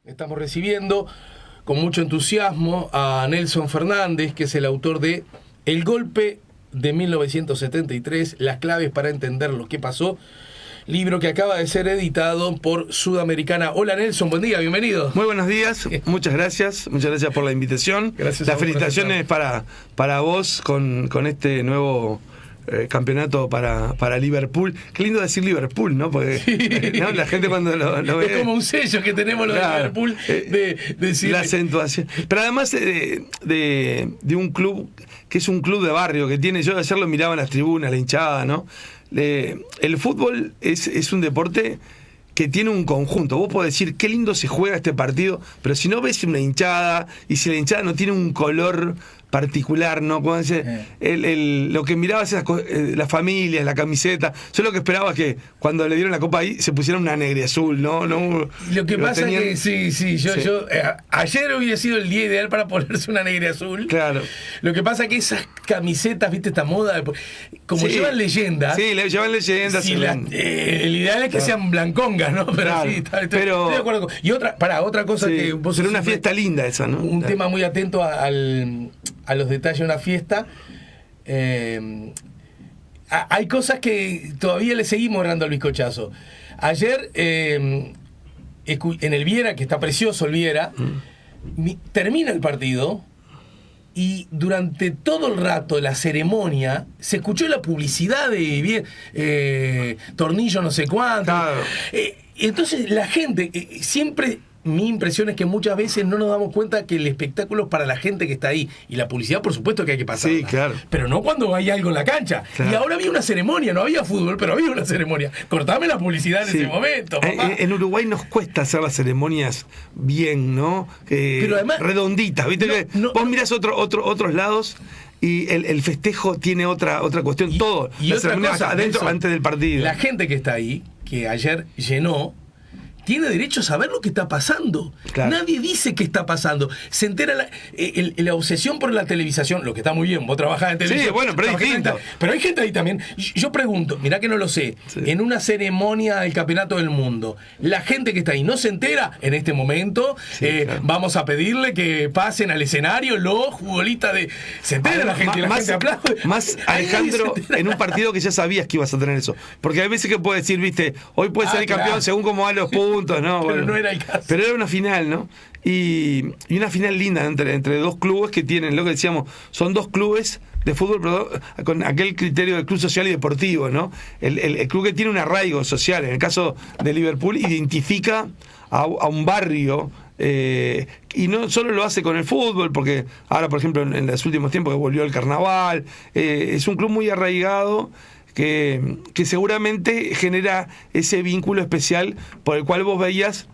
Estamos recibiendo con mucho entusiasmo a Nelson Fernández, que es el autor de El golpe de 1973, las claves para entender lo que pasó, libro que acaba de ser editado por Sudamericana. Hola Nelson, buen día, bienvenido. Muy buenos días, muchas gracias por la invitación. Gracias. Las felicitaciones para vos con este nuevo campeonato para Liverpool. Qué lindo decir Liverpool, ¿no? Porque sí. ¿No? La gente cuando lo ve... Es como un sello que tenemos los de Liverpool de decir... La acentuación. Pero además de un club que es un club de barrio que tiene... Yo ayer lo miraba en las tribunas, la hinchada, ¿no? El fútbol es un deporte que tiene un conjunto. Vos podés decir qué lindo se juega este partido, pero si no ves una hinchada y si la hinchada no tiene un color particular, ¿no? Como dice, lo que mirabas las familias, la camiseta. Yo lo que esperaba es que cuando le dieron la copa ahí se pusiera una negra azul, ¿no? Lo que pasa es que sí. Yo ayer hubiera sido el día ideal para ponerse una negra azul. Claro. Lo que pasa es que esas camisetas, viste, esta moda, como llevan leyenda. Sí, llevan leyendas. Sí, el ideal es que sean blancongas, ¿no? Pero claro, sí, estoy de acuerdo. Y otra cosa que vos será una fiesta linda esa, ¿no? Un tema muy atento a los detalles de una fiesta. Hay cosas que todavía le seguimos dando al bizcochazo. Ayer en el Viera, que está precioso el Viera, termina el partido y durante todo el rato de la ceremonia se escuchó la publicidad de tornillo no sé cuánto. Claro. Entonces la gente siempre... Mi impresión es que muchas veces no nos damos cuenta que el espectáculo es para la gente que está ahí. Y la publicidad, por supuesto que hay que pasarla. Sí, claro. Pero no cuando hay algo en la cancha. Claro. Y ahora había una ceremonia, no había fútbol, pero había una ceremonia. Cortame la publicidad en ese momento, papá. En Uruguay nos cuesta hacer las ceremonias bien, ¿no? Pero además, redonditas, ¿viste? Vos mirás otros lados y el festejo tiene otra cuestión. Todo. Y otra cosa, adentro, antes del partido. La gente que está ahí, que ayer llenó, tiene derecho a saber lo que está pasando. Claro. Nadie dice qué está pasando. Se entera la obsesión por la televisación, lo que está muy bien, vos trabajás en televisión. Sí, bueno, pero es distinto. Pero hay gente ahí también. Yo pregunto, mirá que no lo sé, en una ceremonia del Campeonato del Mundo, la gente que está ahí no se entera en este momento. Claro. Vamos a pedirle que pasen al escenario los futbolistas de... Se entera la gente, la gente aplaude. Más, Alejandro, en un partido que ya sabías que ibas a tener eso. Porque hay veces que puedes decir, viste, hoy puede ser el campeón según cómo van los puntos. No, pero no era el caso. Pero era una final, ¿no? Y una final linda entre dos clubes que tienen, lo que decíamos, son dos clubes de fútbol, pero con aquel criterio de club social y deportivo, ¿no? El club que tiene un arraigo social. En el caso de Liverpool, identifica a un barrio. Y no solo lo hace con el fútbol, porque ahora, por ejemplo, en los últimos tiempos que volvió el carnaval, es un club muy arraigado. Que seguramente genera ese vínculo especial por el cual vos veías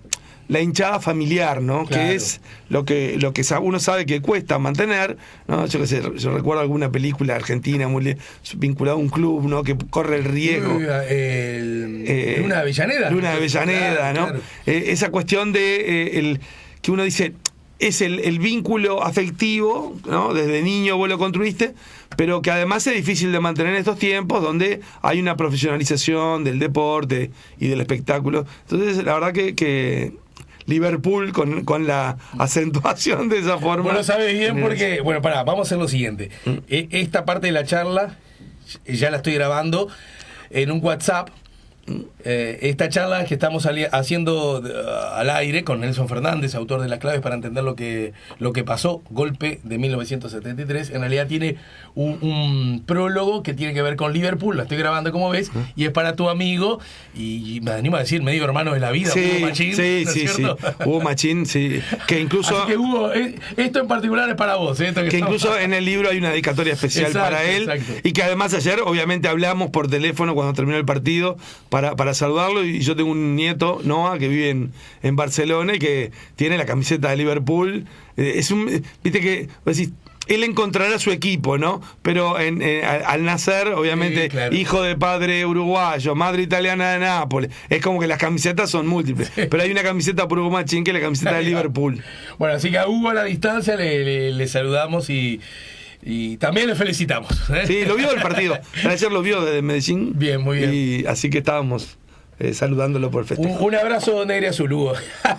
la hinchada familiar, ¿no? Claro. Que es lo que uno sabe que cuesta mantener, ¿no? Yo qué sé, yo recuerdo alguna película argentina muy vinculada a un club, ¿no? Que corre el riesgo. Luna de Avellaneda. Luna de Avellaneda, claro, ¿no? Claro. Esa cuestión de que uno dice... Es el vínculo afectivo, ¿no? Desde niño vos lo construiste, pero que además es difícil de mantener en estos tiempos donde hay una profesionalización del deporte y del espectáculo. Entonces, la verdad que Liverpool con la acentuación de esa forma... Vos lo sabes bien porque... Bueno, vamos a hacer lo siguiente. Esta parte de la charla ya la estoy grabando en un WhatsApp. Esta charla que estamos haciendo al aire con Nelson Fernández, autor de Las claves para entender lo que pasó, golpe de 1973, en realidad tiene un prólogo que tiene que ver con Liverpool, la estoy grabando como ves, y es para tu amigo, y me animo a decir medio hermano de la vida, sí, Hugo Machín, sí, ¿no es sí, cierto? Sí. Hugo Machín, sí, que incluso... Así que Hugo, esto en particular es para vos, que incluso en el libro hay una dedicatoria especial para él, y que además ayer obviamente hablamos por teléfono cuando terminó el partido para saludarlo, y yo tengo un nieto, Noah, que vive en Barcelona y que tiene la camiseta de Liverpool. Viste que decís, él encontrará su equipo, ¿no? Pero al nacer, obviamente, sí, claro, hijo de padre uruguayo, madre italiana de Nápoles, es como que las camisetas son múltiples. Sí. Pero hay una camiseta por Hugo Machín que es la camiseta de Liverpool. Bueno, así que a Hugo a la distancia le saludamos y también le felicitamos. Sí, lo vio el partido. Ayer lo vio desde Medellín. Bien, muy bien. Y así que estábamos saludándolo por festejo. Un abrazo Negri Azul, Hugo.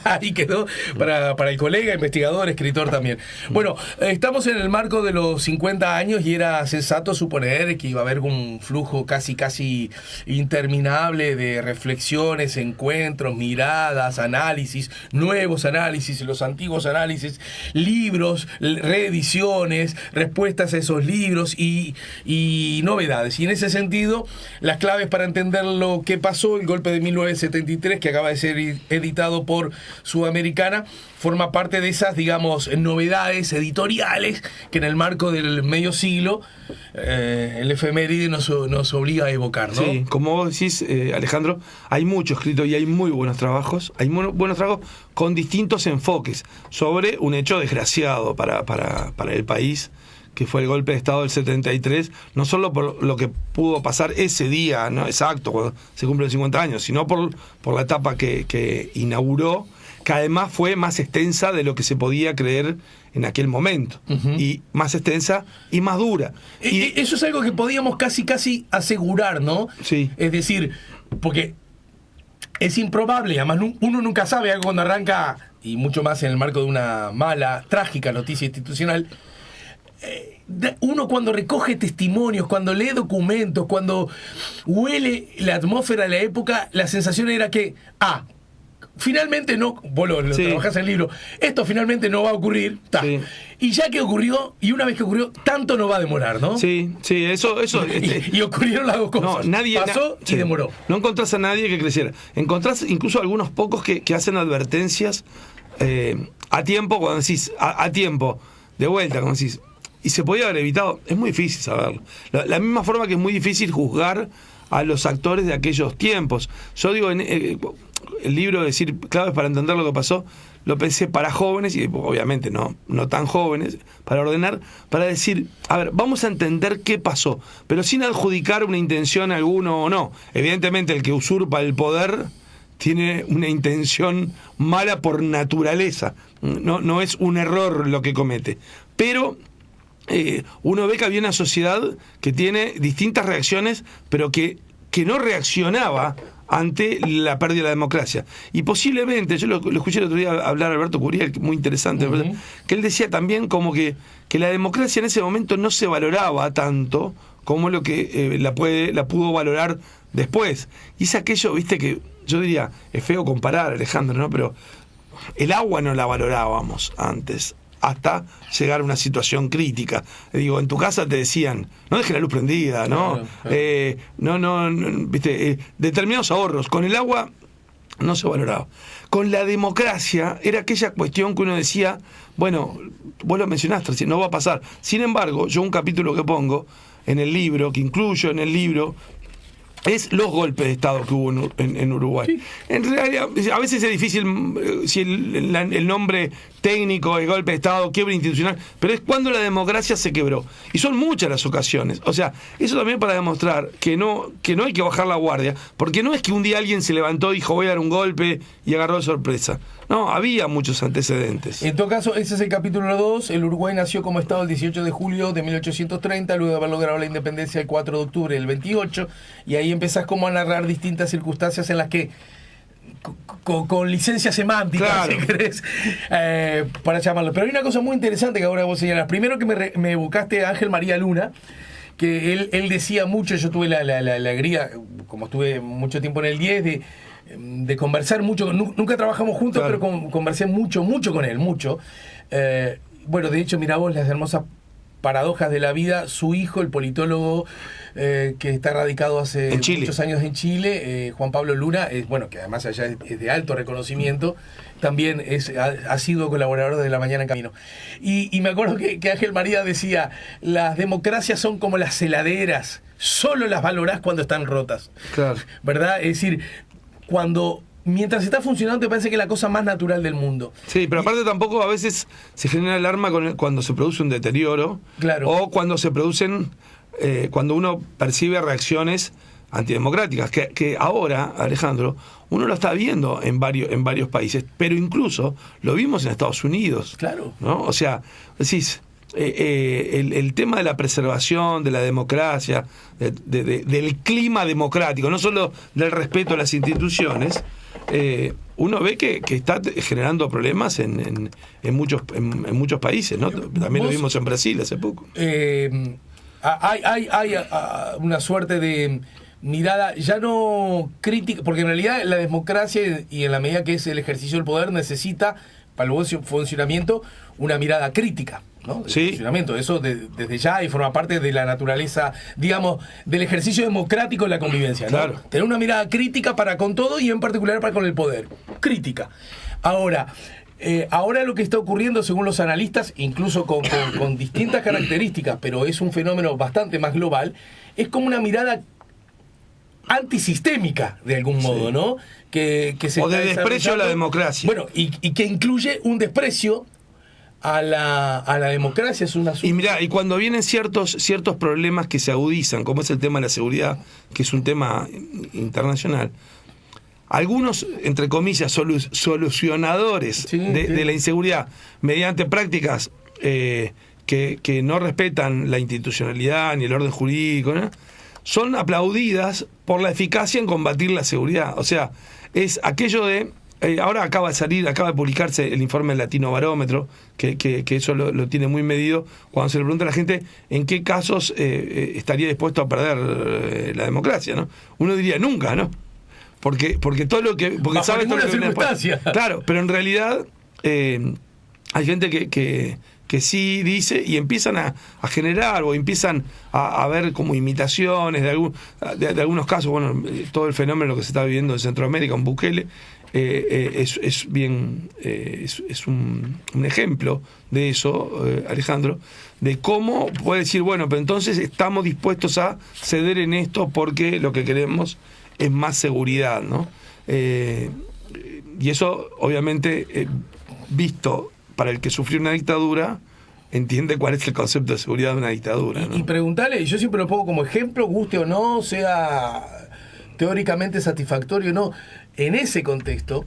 Ahí quedó para el colega, investigador, escritor también. Bueno, estamos en el marco de los 50 años y era sensato suponer que iba a haber un flujo casi interminable de reflexiones, encuentros, miradas, análisis, nuevos análisis, los antiguos análisis, libros, reediciones, respuestas a esos libros y novedades. Y en ese sentido, las claves para entender lo que pasó, el golpe de 1973, que acaba de ser editado por Sudamericana, forma parte de esas, digamos, novedades editoriales que en el marco del medio siglo el efeméride nos obliga a evocar, ¿no? Sí, como vos decís, Alejandro, hay mucho escrito y hay muy buenos trabajos. Hay buenos trabajos con distintos enfoques sobre un hecho desgraciado para el país, que fue el golpe de Estado del 73, no solo por lo que pudo pasar ese día, no exacto, cuando se cumplen 50 años, sino por la etapa que inauguró, que además fue más extensa de lo que se podía creer en aquel momento, y más extensa y más dura. Y eso es algo que podíamos casi asegurar, ¿no? Sí. Es decir, porque es improbable, además uno nunca sabe algo cuando arranca, y mucho más en el marco de una mala, trágica noticia institucional. Uno cuando recoge testimonios, cuando lee documentos, cuando huele la atmósfera de la época, la sensación era que finalmente no, vos lo trabajás en el libro, esto finalmente no va a ocurrir, sí. Y ya que ocurrió, y una vez que ocurrió, tanto no va a demorar, ¿no? Sí, eso y ocurrieron las dos cosas. No, nadie pasó y demoró. No encontrás a nadie que creciera. Encontrás incluso algunos pocos que hacen advertencias a tiempo, cuando decís a tiempo, de vuelta, cuando decís, y se podía haber evitado, es muy difícil saberlo. La misma forma que es muy difícil juzgar a los actores de aquellos tiempos. Yo digo, el libro, decir claves para entender lo que pasó, lo pensé para jóvenes, y obviamente no tan jóvenes, para ordenar, para decir, a ver, vamos a entender qué pasó, pero sin adjudicar una intención a alguno o no. Evidentemente el que usurpa el poder tiene una intención mala por naturaleza, no es un error lo que comete, pero uno ve que había una sociedad que tiene distintas reacciones, pero que no reaccionaba ante la pérdida de la democracia. Y posiblemente, yo lo escuché el otro día hablar a Alberto Curiel, muy interesante, que él decía también como que la democracia en ese momento no se valoraba tanto como lo que la pudo valorar después. Y es aquello, viste, que yo diría, es feo comparar, Alejandro, ¿no? Pero el agua no la valorábamos antes, hasta llegar a una situación crítica. Digo, en tu casa te decían, no dejes la luz prendida, ¿no? Claro. No, viste, determinados ahorros. Con el agua no se valoraba. Con la democracia era aquella cuestión que uno decía, bueno, vos lo mencionaste, no va a pasar. Sin embargo, yo un capítulo que pongo en el libro, que incluyo en el libro, es los golpes de Estado que hubo en Uruguay. Sí. En realidad, a veces es difícil si el nombre técnico es golpe de Estado, quiebra institucional, pero es cuando la democracia se quebró. Y son muchas las ocasiones. O sea, eso también para demostrar que no hay que bajar la guardia, porque no es que un día alguien se levantó y dijo voy a dar un golpe y agarró de sorpresa. No, había muchos antecedentes. En todo caso, ese es el capítulo 2. El Uruguay nació como Estado el 18 de julio de 1830, luego de haber logrado la independencia el 4 de octubre del 28, y ahí empezás como a narrar distintas circunstancias en las que, con licencia semántica, claro, si querés, para llamarlo. Pero hay una cosa muy interesante que ahora vos señalás. Primero que me evocaste a Ángel María Luna, que él decía mucho, yo tuve la alegría, como estuve mucho tiempo en el 10, de conversar mucho, nunca trabajamos juntos, claro, pero conversé mucho con él, mucho. Bueno, de hecho, mirá vos las hermosas paradojas de la vida. Su hijo, el politólogo que está radicado hace muchos años en Chile, Juan Pablo Luna, bueno, que además allá es de alto reconocimiento, también ha sido colaborador de La Mañana en Camino. Y me acuerdo que Ángel María decía, las democracias son como las heladeras, solo las valorás cuando están rotas. Claro. ¿Verdad? Es decir, mientras está funcionando te parece que es la cosa más natural del mundo. Sí, pero aparte tampoco a veces se genera alarma cuando se produce un deterioro, claro, o cuando se producen, cuando uno percibe reacciones antidemocráticas, que ahora, Alejandro, uno lo está viendo en varios países, pero incluso lo vimos en Estados Unidos. Claro. ¿No? O sea, decís, el tema de la preservación de la democracia, del clima democrático, no solo del respeto a las instituciones, uno ve que está generando problemas en muchos países, ¿no? También lo vimos en Brasil hace poco. Hay una suerte de mirada ya no crítica, porque en realidad la democracia, y en la medida que es el ejercicio del poder, necesita para el buen funcionamiento una mirada crítica, ¿no? Sí. Funcionamiento, eso desde ya, y forma parte de la naturaleza, digamos, del ejercicio democrático de la convivencia, ¿no? Claro. Tener una mirada crítica para con todo y en particular para con el poder. Crítica. Ahora lo que está ocurriendo, según los analistas, incluso con distintas características, pero es un fenómeno bastante más global, es como una mirada antisistémica, de algún modo, ¿no? Que se o de está desprecio a la desarrollando. democracia. Bueno, y que incluye un desprecio a la democracia. Es una Y mirá, y cuando vienen ciertos problemas que se agudizan, como es el tema de la seguridad, que es un tema internacional, algunos, entre comillas, solucionadores de la inseguridad mediante prácticas que no respetan la institucionalidad ni el orden jurídico, ¿no?, son aplaudidas por la eficacia en combatir la seguridad. O sea, es aquello de... ahora acaba de publicarse el informe del Latino Barómetro, que eso lo tiene muy medido, cuando se le pregunta a la gente en qué casos estaría dispuesto a perder la democracia, ¿no? Uno diría nunca, ¿no? Porque todo lo que... Porque bajo ninguna circunstancia. Claro, pero en realidad hay gente que sí dice, y empiezan a generar o empiezan a ver como imitaciones de algunos casos. Bueno, todo el fenómeno que se está viviendo en Centroamérica, en Bukele, es un ejemplo de eso, Alejandro, de cómo puede decir, bueno, pero entonces estamos dispuestos a ceder en esto porque lo que queremos es más seguridad, ¿no? Y eso, obviamente, visto para el que sufrió una dictadura, entiende cuál es el concepto de seguridad de una dictadura, ¿no? Y preguntarle, yo siempre lo pongo como ejemplo, guste o no, sea teóricamente satisfactorio o no, en ese contexto,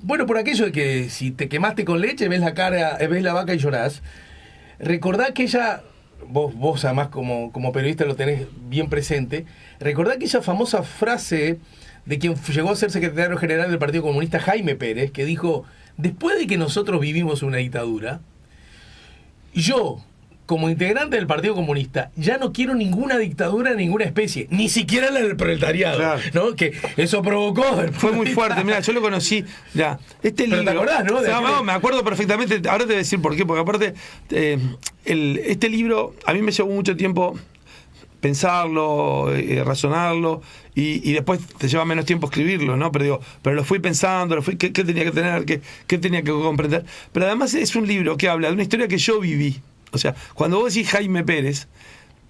bueno, por aquello de que si te quemaste con leche, ves la vaca y llorás, recordá que ella, vos además como periodista lo tenés bien presente, recordá que esa famosa frase de quien llegó a ser secretario general del Partido Comunista, Jaime Pérez, que dijo: después de que nosotros vivimos una dictadura, yo, como integrante del Partido Comunista, ya no quiero ninguna dictadura de ninguna especie, ni siquiera la del proletariado, claro, ¿no? Que eso provocó... Fue muy fuerte. Mira, yo lo conocí. Ya, este libro... ¿Te acordás, no? No, me acuerdo perfectamente. Ahora te voy a decir por qué. Porque aparte, este libro a mí me llevó mucho tiempo pensarlo, razonarlo, y después te lleva menos tiempo escribirlo, ¿no? Pero lo fui pensando, qué tenía que tener, qué tenía que comprender. Pero además es un libro que habla de una historia que yo viví. O sea, cuando vos decís Jaime Pérez,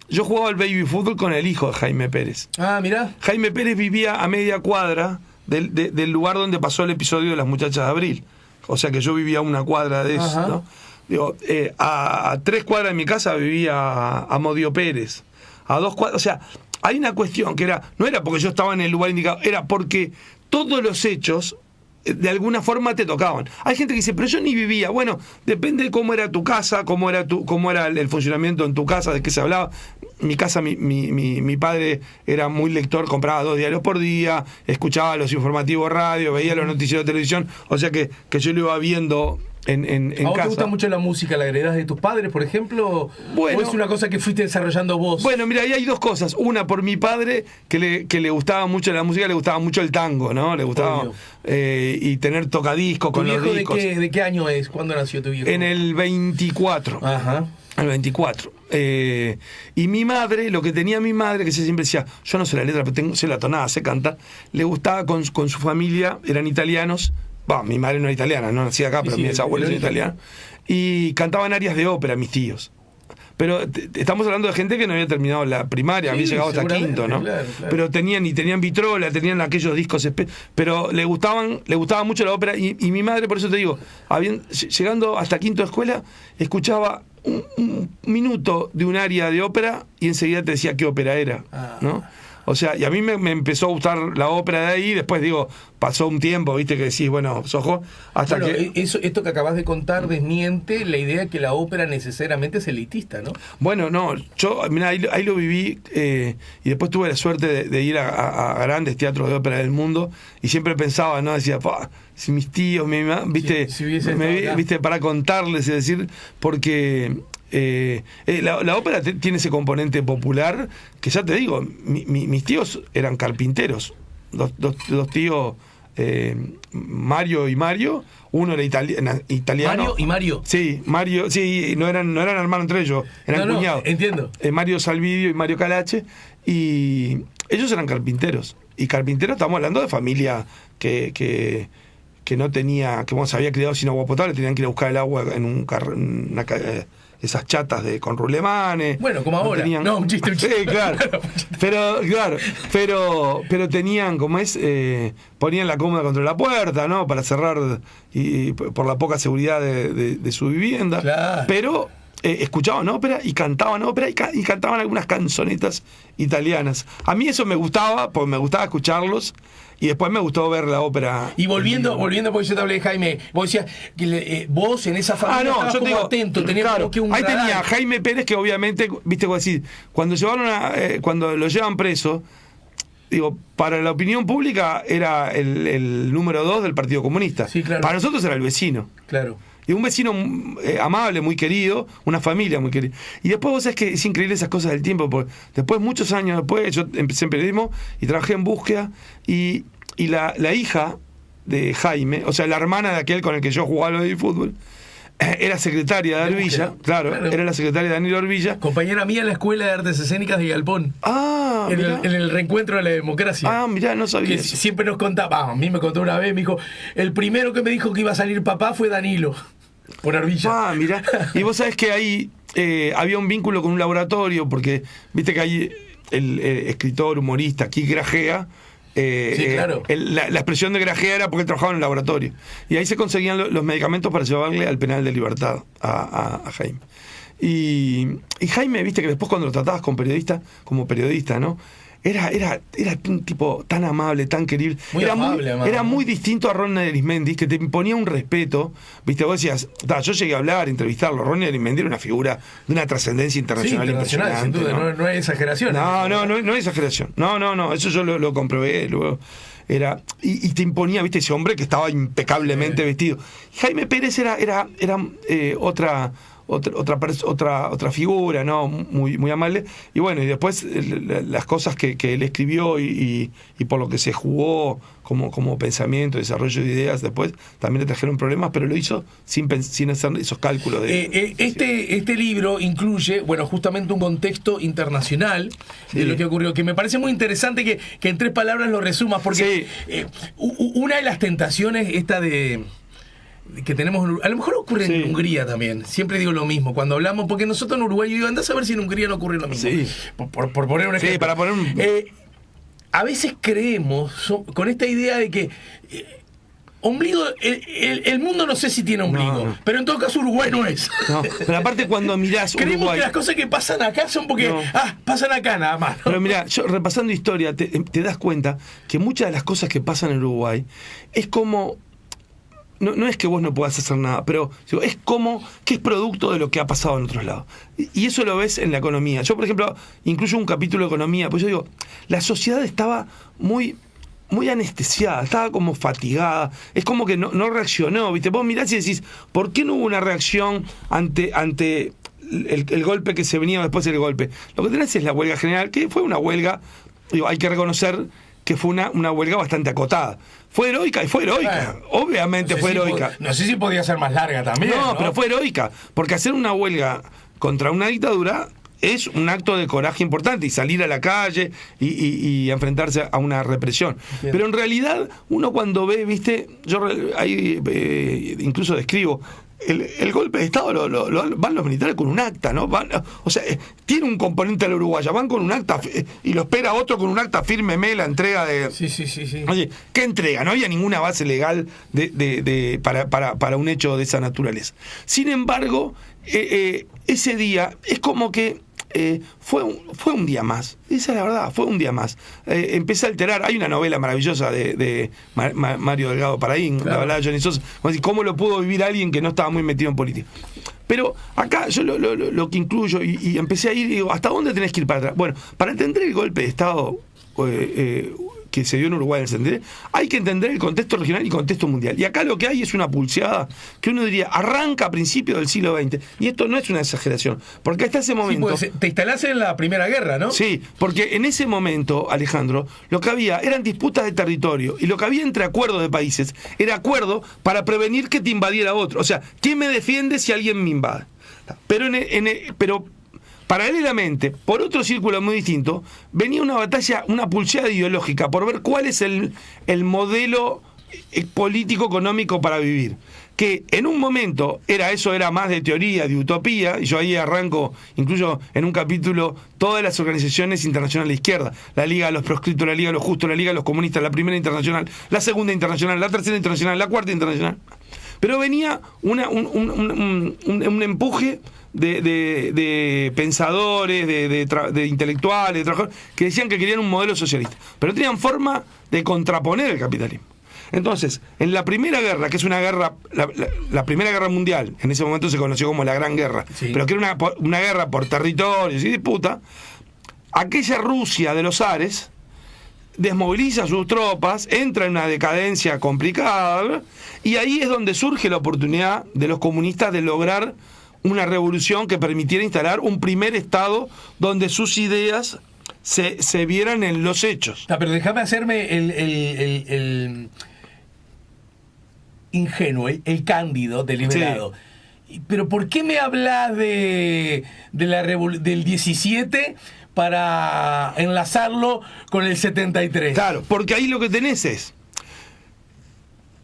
yo jugaba al baby fútbol con el hijo de Jaime Pérez. Ah, mirá. Jaime Pérez vivía a media cuadra del lugar donde pasó el episodio de las muchachas de Abril. O sea que yo vivía a una cuadra de eso, ¿no? Digo, a 3 cuadras de mi casa vivía Amodio Pérez. A 2 cuadras, o sea, hay una cuestión que no era porque yo estaba en el lugar indicado, era porque todos los hechos de alguna forma te tocaban. Hay gente que dice, pero yo ni vivía. Bueno, depende de cómo era tu casa, cómo era el funcionamiento en tu casa, de qué se hablaba. Mi casa, mi padre era muy lector, compraba 2 diarios por día, escuchaba los informativos radio, veía los noticieros de televisión, o sea que yo lo iba viendo en ¿A vos casa. te gusta mucho la música? ¿La heredás de tus padres, por ejemplo? Bueno, ¿O es una cosa que fuiste desarrollando vos? Bueno, mira, ahí hay 2 cosas. Una, por mi padre, que le gustaba mucho la música, le gustaba mucho el tango, ¿no? Le gustaba y tener tocadiscos con los discos. ¿De qué año es? ¿Cuándo nació tu viejo? En el 24. Ajá. El 24. Y mi madre, lo que tenía mi madre, que siempre decía, yo no sé la letra, pero sé la tonada, sé cantar, le gustaba con su familia, eran italianos. Bueno, mi madre no era italiana, no nacía acá, pero mis abuelos son italianos. Y cantaban arias de ópera, mis tíos. Pero estamos hablando de gente que no había terminado la primaria, había llegado hasta quinto, ¿no? Claro. Pero tenían vitrola, tenían aquellos discos, pero le gustaba mucho la ópera, y mi madre, por eso te digo, llegando hasta quinto de escuela, escuchaba un minuto de un aria de ópera y enseguida te decía qué ópera era, ¿no? O sea, y a mí me empezó a gustar la ópera de ahí, después digo, pasó un tiempo, viste, que decís, bueno, Sojo, hasta bueno, que... esto que acabas de contar desmiente la idea de que la ópera necesariamente es elitista, ¿no? Bueno, no, yo, mira, ahí lo viví, y después tuve la suerte de ir a grandes teatros de ópera del mundo, y siempre pensaba, ¿no? Decía, si mis tíos, mi mamá, viste, si hubiese viste, para contarles, es decir, porque... la ópera tiene ese componente popular que ya te digo, mis tíos eran carpinteros, dos tíos, Mario y Mario, uno era italiano. ¿Mario y Mario? Sí, Mario, sí, no eran hermanos entre ellos, eran cuñados. Entiendo. Mario Salvidio y Mario Calache, y ellos eran carpinteros. Y carpinteros, estamos hablando de familia que no tenía, que se había criado sin agua potable, tenían que ir a buscar el agua en esas chatas con rulemanes. Bueno, como ahora. No, un chiste. Sí, claro. Pero tenían, ponían la cómoda contra la puerta, ¿no? Para cerrar y por la poca seguridad de su vivienda. Claro. Pero escuchaban ópera y cantaban ópera y cantaban algunas canzonetas italianas. A mí eso me gustaba, porque me gustaba escucharlos. Y después me gustó ver la ópera. Y volviendo, porque yo te hablé de Jaime, vos decías que vos en esa familia estabas yo como digo, atento, tenías claro, como que un ahí radar. tenía Jaime Pérez, que obviamente, viste, como decir, cuando lo llevan preso, digo, para la opinión pública era el número 2 del Partido Comunista. Sí, claro. Para nosotros era el vecino. Claro. Y un vecino amable, muy querido, una familia muy querida. Y después vos sabés que es increíble esas cosas del tiempo, porque después, muchos años después, yo empecé en periodismo y trabajé en Búsqueda, y la hija de Jaime, o sea, la hermana de aquel con el que yo jugaba lo del fútbol, era secretaria de Orvilla, claro, era la secretaria de Daniel Orvilla. Compañera mía en la Escuela de Artes Escénicas de Galpón. En el reencuentro de la democracia. Mirá, no sabía que eso. Siempre nos contaba, a mí me contó una vez, me dijo, el primero que me dijo que iba a salir papá fue Danilo, por Orvilla. Mirá, y vos sabés que ahí había un vínculo con un laboratorio, porque viste que ahí el escritor, humorista, Kik Grajea, sí, claro. La expresión de Grajea era porque él trabajaba en el laboratorio. Y ahí se conseguían los medicamentos para llevarle al penal de libertad a Jaime. Y Jaime, viste que después cuando lo tratabas como periodista, ¿no? Era un tipo tan amable, tan querible. Era muy distinto a Ron Arismendi, que te imponía un respeto. Viste, vos decías, yo llegué a hablar, a entrevistarlo. Ron Arismendi era una figura de una trascendencia internacional, sí, internacional, sin duda, no hay exageración. No hay exageración. No, eso yo lo comprobé luego. Y te imponía, viste, ese hombre que estaba impecablemente vestido. Jaime Pérez era otra figura, ¿no? Muy amable. Y bueno, y después las cosas que él escribió y por lo que se jugó como pensamiento, desarrollo de ideas, después también le trajeron problemas, pero lo hizo sin hacer esos cálculos. Este libro incluye, bueno, justamente un contexto internacional de lo que ocurrió, que me parece muy interesante que en 3 palabras lo resumas, porque una de las tentaciones que tenemos, a lo mejor ocurre en Hungría también, siempre digo lo mismo cuando hablamos, porque nosotros en Uruguay, digo, andás a ver si en Hungría no ocurre lo mismo, por poner un ejemplo. Para poner a veces creemos con esta idea de que ombligo, el mundo no sé si tiene ombligo, pero en todo caso Uruguay no es. Pero aparte cuando mirás Creemos Uruguay, que las cosas que pasan acá son porque pasan acá nada más, ¿no? Pero mirá, yo repasando historia te das cuenta que muchas de las cosas que pasan en Uruguay es como... No es que vos no puedas hacer nada, pero es como que es producto de lo que ha pasado en otros lados. Y eso lo ves en la economía. Yo, por ejemplo, incluyo un capítulo de economía, pues yo digo, la sociedad estaba muy anestesiada, estaba como fatigada, es como que no reaccionó, ¿viste? Vos mirás y decís, ¿por qué no hubo una reacción ante el golpe que se venía después del golpe? Lo que tenés es la huelga general, que fue una huelga, hay que reconocer que fue una huelga bastante acotada. Fue heroica, Claro. Obviamente fue heroica. No sé si podía ser más larga también. No, pero fue heroica, porque hacer una huelga contra una dictadura es un acto de coraje importante, y salir a la calle y enfrentarse a una represión. Bien. Pero en realidad, uno cuando ve, viste, yo ahí incluso describo, el golpe de Estado van los militares con un acta, ¿no? O sea, tiene un componente de la uruguaya, van con un acta y lo espera otro con un acta, fírmeme la entrega de... Sí. Oye, ¿qué entrega? No había ninguna base legal para un hecho de esa naturaleza. Sin embargo, ese día es como que fue un día más. Esa es la verdad, fue un día más. Empecé a alterar. Hay una novela maravillosa de Mario Delgado Paraín, claro. La balada de Johnny Sosa. ¿Cómo lo pudo vivir alguien que no estaba muy metido en política? Pero acá yo lo que incluyo, y empecé a ir y digo, ¿hasta dónde tenés que ir para atrás? Bueno, para entender el golpe de Estado que se dio en Uruguay, hay que entender el contexto regional y el contexto mundial. Y acá lo que hay es una pulseada que uno diría, arranca a principios del siglo XX. Y esto no es una exageración, porque hasta ese momento... Sí, pues, te instalás en la Primera Guerra, ¿no? Sí, porque en ese momento, Alejandro, lo que había eran disputas de territorio, y lo que había entre acuerdos de países era acuerdo para prevenir que te invadiera otro. O sea, ¿quién me defiende si alguien me invade? Pero paralelamente, por otro círculo muy distinto, venía una batalla, una pulseada ideológica por ver cuál es el modelo político económico para vivir. Que en un momento era más de teoría, de utopía, y yo ahí arranco, incluso en un capítulo, todas las organizaciones internacionales de izquierda, la Liga de los Proscritos, la Liga de los Justos, la Liga de los Comunistas, la Primera Internacional, la Segunda Internacional, la Tercera Internacional, la Cuarta Internacional. Pero venía un empuje de pensadores, de intelectuales, de trabajadores, que decían que querían un modelo socialista, pero tenían forma de contraponer el capitalismo. Entonces, en la Primera Guerra, que es una guerra, la Primera Guerra Mundial, en ese momento se conoció como la Gran Guerra, sí, pero que era una guerra por territorios y disputa, aquella Rusia de los zares desmoviliza sus tropas, entra en una decadencia complicada, y ahí es donde surge la oportunidad de los comunistas de lograr una revolución que permitiera instalar un primer Estado donde sus ideas se vieran en los hechos. Pero déjame hacerme el ingenuo, el cándido deliberado. Sí. Pero ¿por qué me hablas del 17 para enlazarlo con el 73? Claro, porque ahí lo que tenés es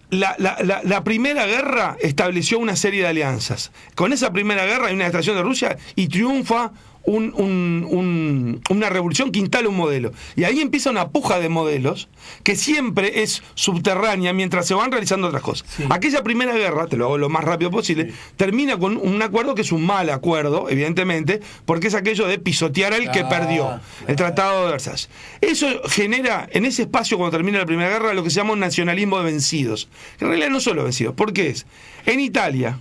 la Primera Guerra estableció una serie de alianzas. Con esa Primera Guerra hay una extracción de Rusia y triunfa una revolución que instala un modelo. Y ahí empieza una puja de modelos que siempre es subterránea mientras se van realizando otras cosas. Sí. Aquella Primera Guerra, te lo hago lo más rápido posible, sí, termina con un acuerdo que es un mal acuerdo, evidentemente, porque es aquello de pisotear al que perdió, el Tratado de Versalles. Eso genera, en ese espacio cuando termina la Primera Guerra, lo que se llama un nacionalismo de vencidos. En realidad no solo vencidos, porque es, en Italia,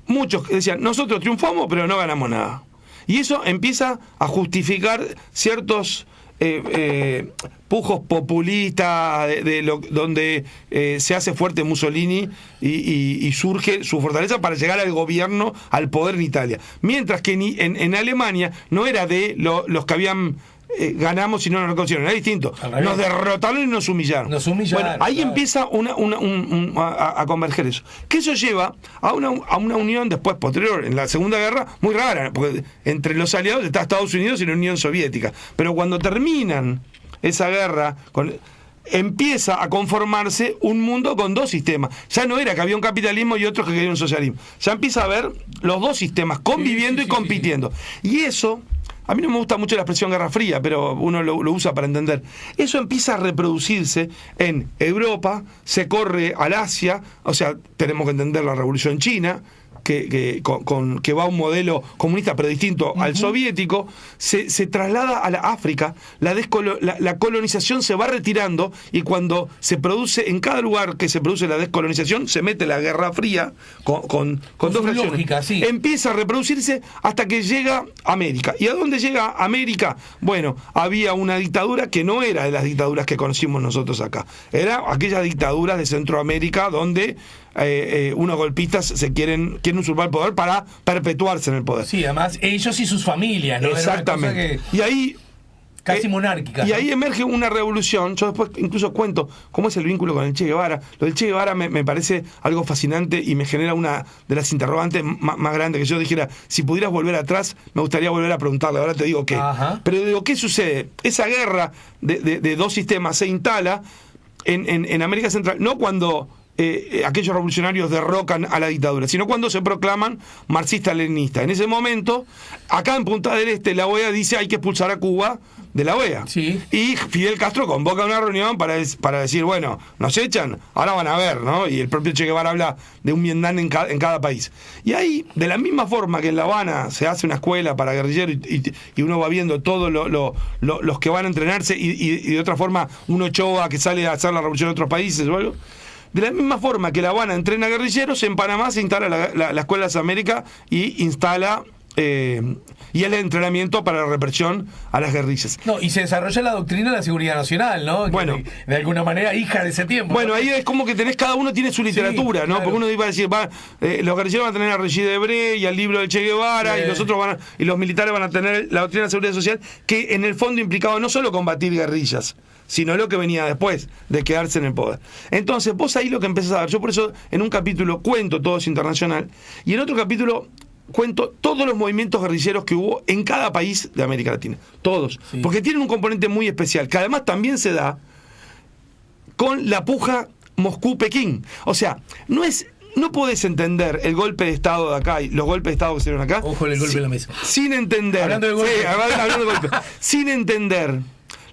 muchos decían, nosotros triunfamos pero no ganamos nada. Y eso empieza a justificar ciertos pujos populistas donde se hace fuerte Mussolini y surge su fortaleza para llegar al gobierno, al poder en Italia. Mientras que en Alemania no era de los que habían... ganamos y no nos reconocieron, era distinto. Nos derrotaron y nos humillaron. Bueno, ahí claro, empieza a converger eso. Que eso lleva a una unión después, posterior, en la Segunda Guerra, muy rara, porque entre los aliados está Estados Unidos y la Unión Soviética. Pero cuando terminan esa guerra, empieza a conformarse un mundo con dos sistemas. Ya no era que había un capitalismo y otros que querían un socialismo. Ya empieza a haber los dos sistemas conviviendo y compitiendo. Y eso... A mí no me gusta mucho la expresión Guerra Fría, pero uno lo usa para entender. Eso empieza a reproducirse en Europa, se corre al Asia, o sea, tenemos que entender la Revolución China, que va a un modelo comunista pero distinto al soviético, se traslada a la África, la colonización se va retirando, y cuando se produce, en cada lugar que se produce la descolonización, se mete la Guerra Fría con dos fracciones. Lógica, sí. Empieza a reproducirse hasta que llega a América. ¿Y a dónde llega América? Bueno, había una dictadura que no era de las dictaduras que conocimos nosotros acá. Era aquellas dictaduras de Centroamérica donde unos golpistas quieren usurpar el poder para perpetuarse en el poder. Sí, además ellos y sus familias, ¿no? Exactamente. Y ahí casi monárquica. Y ahí emerge una revolución. Yo después incluso cuento cómo es el vínculo con el Che Guevara. Lo del Che Guevara me parece algo fascinante y me genera una de las interrogantes más grandes, que yo dijera, si pudieras volver atrás, me gustaría volver a preguntarle. Ahora te digo qué. Ajá. Pero digo, ¿qué sucede? Esa guerra de dos sistemas se instala en América Central, no cuando aquellos revolucionarios derrocan a la dictadura, sino cuando se proclaman marxista-leninista. En ese momento, acá en Punta del Este, la OEA dice hay que expulsar a Cuba de la OEA. Sí. Y Fidel Castro convoca una reunión para decir, bueno, nos echan, ahora van a ver, ¿no? Y el propio Che Guevara habla de un Vietnam en cada país. Y ahí, de la misma forma que en La Habana se hace una escuela para guerrilleros y uno va viendo todos los que van a entrenarse y de otra forma uno Ochoa que sale a hacer la revolución en otros países o algo. De la misma forma que La Habana entrena guerrilleros, en Panamá se instala la Escuela de las Américas y instala y el entrenamiento para la represión a las guerrillas. No, y se desarrolla la doctrina de la seguridad nacional, ¿no? Bueno, que de alguna manera hija de ese tiempo. Bueno, ¿no? ahí es como que cada uno tiene su literatura, sí, ¿no? Claro. Porque uno iba a decir, los guerrilleros van a tener a Regis Debré y al libro de Che Guevara, y los otros y los militares van a tener la doctrina de la seguridad social, que en el fondo implicaba no solo combatir guerrillas, sino lo que venía después de quedarse en el poder. Entonces, vos ahí lo que empezás a ver, yo por eso en un capítulo cuento todo eso internacional, y en otro capítulo cuento todos los movimientos guerrilleros que hubo en cada país de América Latina. Todos. Sí. Porque tienen un componente muy especial, que además también se da con la puja Moscú-Pekín. O sea, no podés entender el golpe de Estado de acá y los golpes de Estado que se dieron acá. Ojo el golpe en la mesa. Sin entender. Hablando de golpe. Sí, hablando de golpe. Sin entender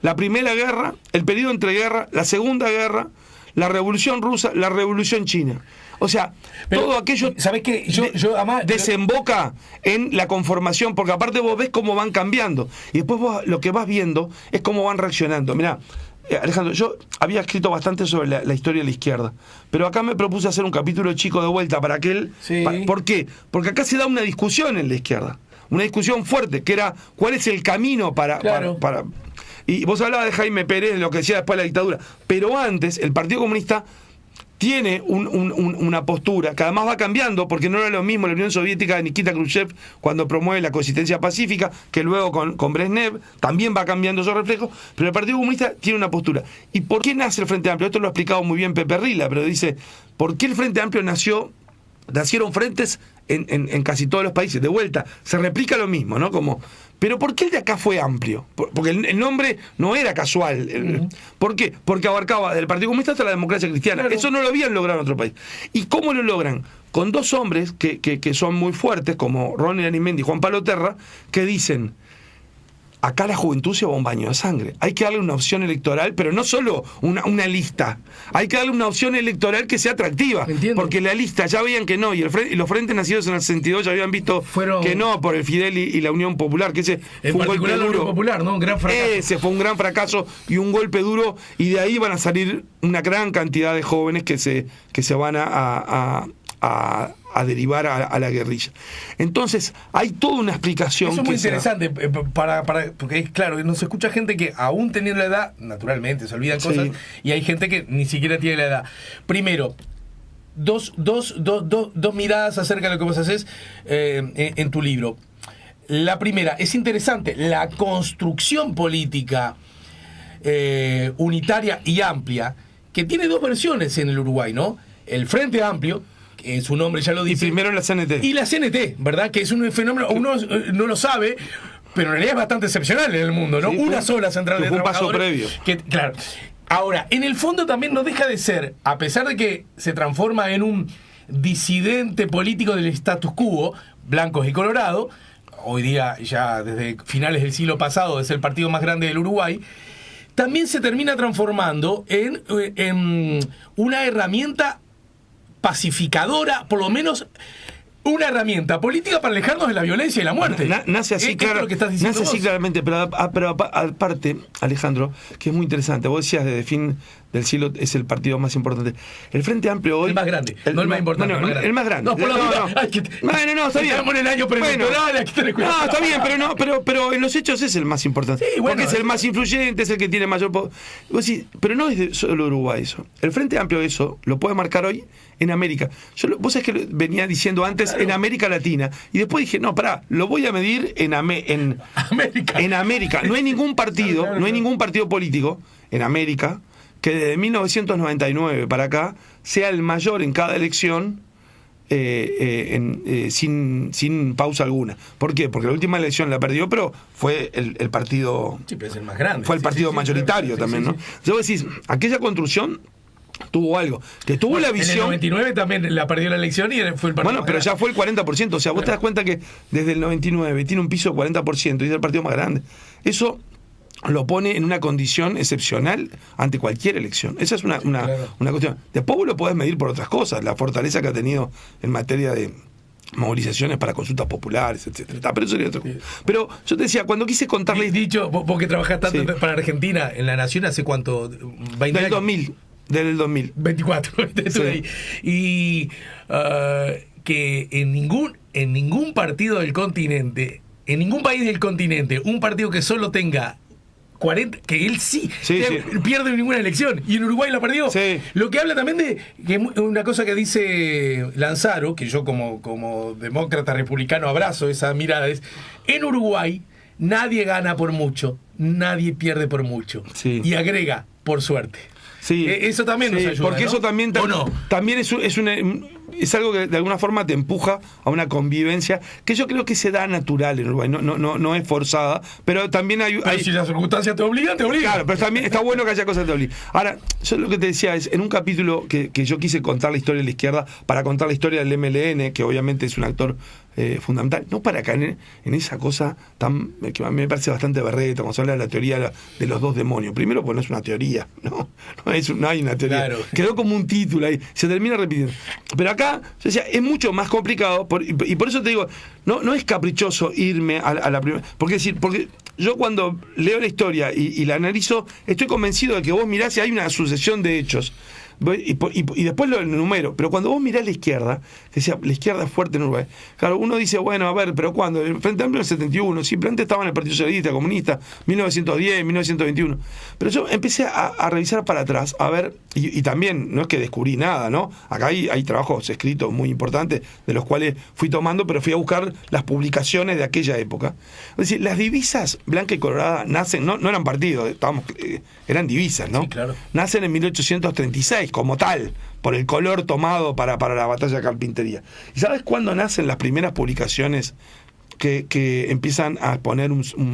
la Primera Guerra, el periodo entre guerra, la Segunda Guerra, la Revolución Rusa, la Revolución China. O sea, pero todo aquello, ¿sabés qué? Yo además, desemboca en la conformación, porque aparte vos ves cómo van cambiando y después vos lo que vas viendo es cómo van reaccionando. Mirá, Alejandro, yo había escrito bastante sobre la historia de la izquierda, pero acá me propuse hacer un capítulo chico de vuelta para aquel. Sí. ¿Por qué? Porque acá se da una discusión en la izquierda, una discusión fuerte, que era cuál es el camino para y vos hablabas de Jaime Pérez, de lo que decía después de la dictadura, pero antes el Partido Comunista tiene una postura que además va cambiando, porque no era lo mismo la Unión Soviética de Nikita Khrushchev cuando promueve la coexistencia pacífica, que luego con Brezhnev también va cambiando esos reflejos, pero el Partido Comunista tiene una postura. ¿Y por qué nace el Frente Amplio? Esto lo ha explicado muy bien Pepe Rila, pero dice, ¿por qué el Frente Amplio nacieron frentes en casi todos los países? De vuelta, se replica lo mismo, ¿no? Pero ¿por qué el de acá fue amplio? Porque el nombre no era casual. ¿Por qué? Porque abarcaba del Partido Comunista hasta la democracia cristiana. Claro. Eso no lo habían logrado en otro país. ¿Y cómo lo logran? Con dos hombres que son muy fuertes, como Ronnie Arismendi y Juan Pablo Terra, que dicen, acá la juventud se va a un baño de sangre. Hay que darle una opción electoral, pero no solo una lista. Hay que darle una opción electoral que sea atractiva. Entiendo. Porque la lista ya veían que no, y los frentes nacidos en el 62 ya habían visto que no, por el Fidel y la Unión Popular, que ese en fue un golpe duro. La Unión Popular, ¿no? Un gran fracaso. Ese fue un gran fracaso y un golpe duro, y de ahí van a salir una gran cantidad de jóvenes que se van a derivar a la guerrilla. Entonces, hay toda una explicación. Eso es muy interesante, porque claro, nos escucha gente que aún teniendo la edad, naturalmente, se olvidan cosas, y hay gente que ni siquiera tiene la edad. Primero, dos miradas acerca de lo que vos haces en tu libro. La primera, es interesante, la construcción política unitaria y amplia, que tiene dos versiones en el Uruguay, ¿no? El Frente Amplio, que su nombre ya lo dice. Y primero la CNT. Y la CNT, ¿verdad? Que es un fenómeno, uno no lo sabe, pero en realidad es bastante excepcional en el mundo, ¿no? Sí, una sola central de trabajadores. Un paso previo. Claro. Ahora, en el fondo también no deja de ser, a pesar de que se transforma en un disidente político del status quo, blancos y colorado, hoy día ya desde finales del siglo pasado es el partido más grande del Uruguay, también se termina transformando en una herramienta pacificadora, por lo menos una herramienta política para alejarnos de la violencia y la muerte. Nace así, claro, lo que estás diciendo nace así claramente, pero aparte, Alejandro, que es muy interesante, vos decías desde fin del siglo es el partido más importante. El Frente Amplio hoy... El más grande, no el más importante. El más grande. No, por la duda. No, está bien. Estamos en el año preelectoral, aquí tenés cuidado. No, está bien, pero en los hechos es el más importante. Sí, bueno, porque es el más influyente, es el que tiene mayor poder. Pero no es de solo Uruguay eso. El Frente Amplio eso lo puede marcar hoy en América. Vos sabés que venía diciendo antes en América Latina, y después dije, no, pará, lo voy a medir en América. En América. No hay ningún partido, no hay ningún partido político en América que desde 1999 para acá sea el mayor en cada elección sin pausa alguna. ¿Por qué? Porque la última elección la perdió, pero fue el partido... Sí, pero es el más grande. Fue el partido mayoritario también, ¿no? Entonces vos decís, aquella construcción tuvo algo. Que tuvo la En el visión. 99 también la perdió la elección y fue el partido. Bueno, más pero grande. ya fue el 40%. O sea, vos te das cuenta que desde el 99 tiene un piso de 40% y es el partido más grande. Eso lo pone en una condición excepcional ante cualquier elección. Esa es una cuestión. Después vos lo podés medir por otras cosas, la fortaleza que ha tenido en materia de movilizaciones para consultas populares, etcétera. Pero eso sería otra cosa. Pero yo te decía, cuando quise contarle... Dicho, vos que trabajás tanto para Argentina, en La Nación, ¿hace cuánto? 20 Del 2000. Del 2000. 24. Estuve ahí. Y que en ningún partido del continente, en ningún país del continente, un partido que solo tenga 40, que él pierde ninguna elección, y en Uruguay la perdió. Sí. Lo que habla también de que una cosa que dice Lanzaro, que yo como demócrata republicano abrazo esa mirada, es: en Uruguay nadie gana por mucho, nadie pierde por mucho. Sí. Y agrega, por suerte. Sí. Eso también nos ayuda, porque ¿no? eso también, ¿O no? también es algo que de alguna forma te empuja a una convivencia que yo creo que se da natural en Uruguay, no es forzada, pero también hay Si las circunstancias te obligan, te obligan. Claro, pero también está bueno que haya cosas que te obliguen. Ahora, yo lo que te decía es, en un capítulo que yo quise contar la historia de la izquierda, para contar la historia del MLN, que obviamente es un actor fundamental, no para caer en esa cosa tan que a mí me parece bastante berreta, cuando se habla de la teoría de los dos demonios. Primero, pues no es una teoría, no hay una teoría. Claro. Quedó como un título ahí, se termina repitiendo. Pero acá, yo decía, es mucho más complicado, y por eso te digo, no es caprichoso irme a la primera. Porque yo cuando leo la historia y la analizo, estoy convencido de que vos mirás y hay una sucesión de hechos. Y después lo enumero, pero cuando vos mirás la izquierda, que decía, la izquierda es fuerte en Uruguay, claro, uno dice, bueno, a ver, pero ¿cuándo? El Frente Amplio en el 71, siempre antes estaba en el Partido Socialista, Comunista, 1910, 1921. Pero yo empecé a revisar para atrás, a ver, y también no es que descubrí nada, ¿no? Acá hay trabajos escritos muy importantes, de los cuales fui tomando, pero fui a buscar las publicaciones de aquella época. Es decir, las divisas blanca y colorada nacen, no eran partidos, eran divisas, ¿no? Sí, claro. Nacen en 1836, como tal, por el color tomado para la batalla de Carpintería. ¿Y sabes cuándo nacen las primeras publicaciones que empiezan a poner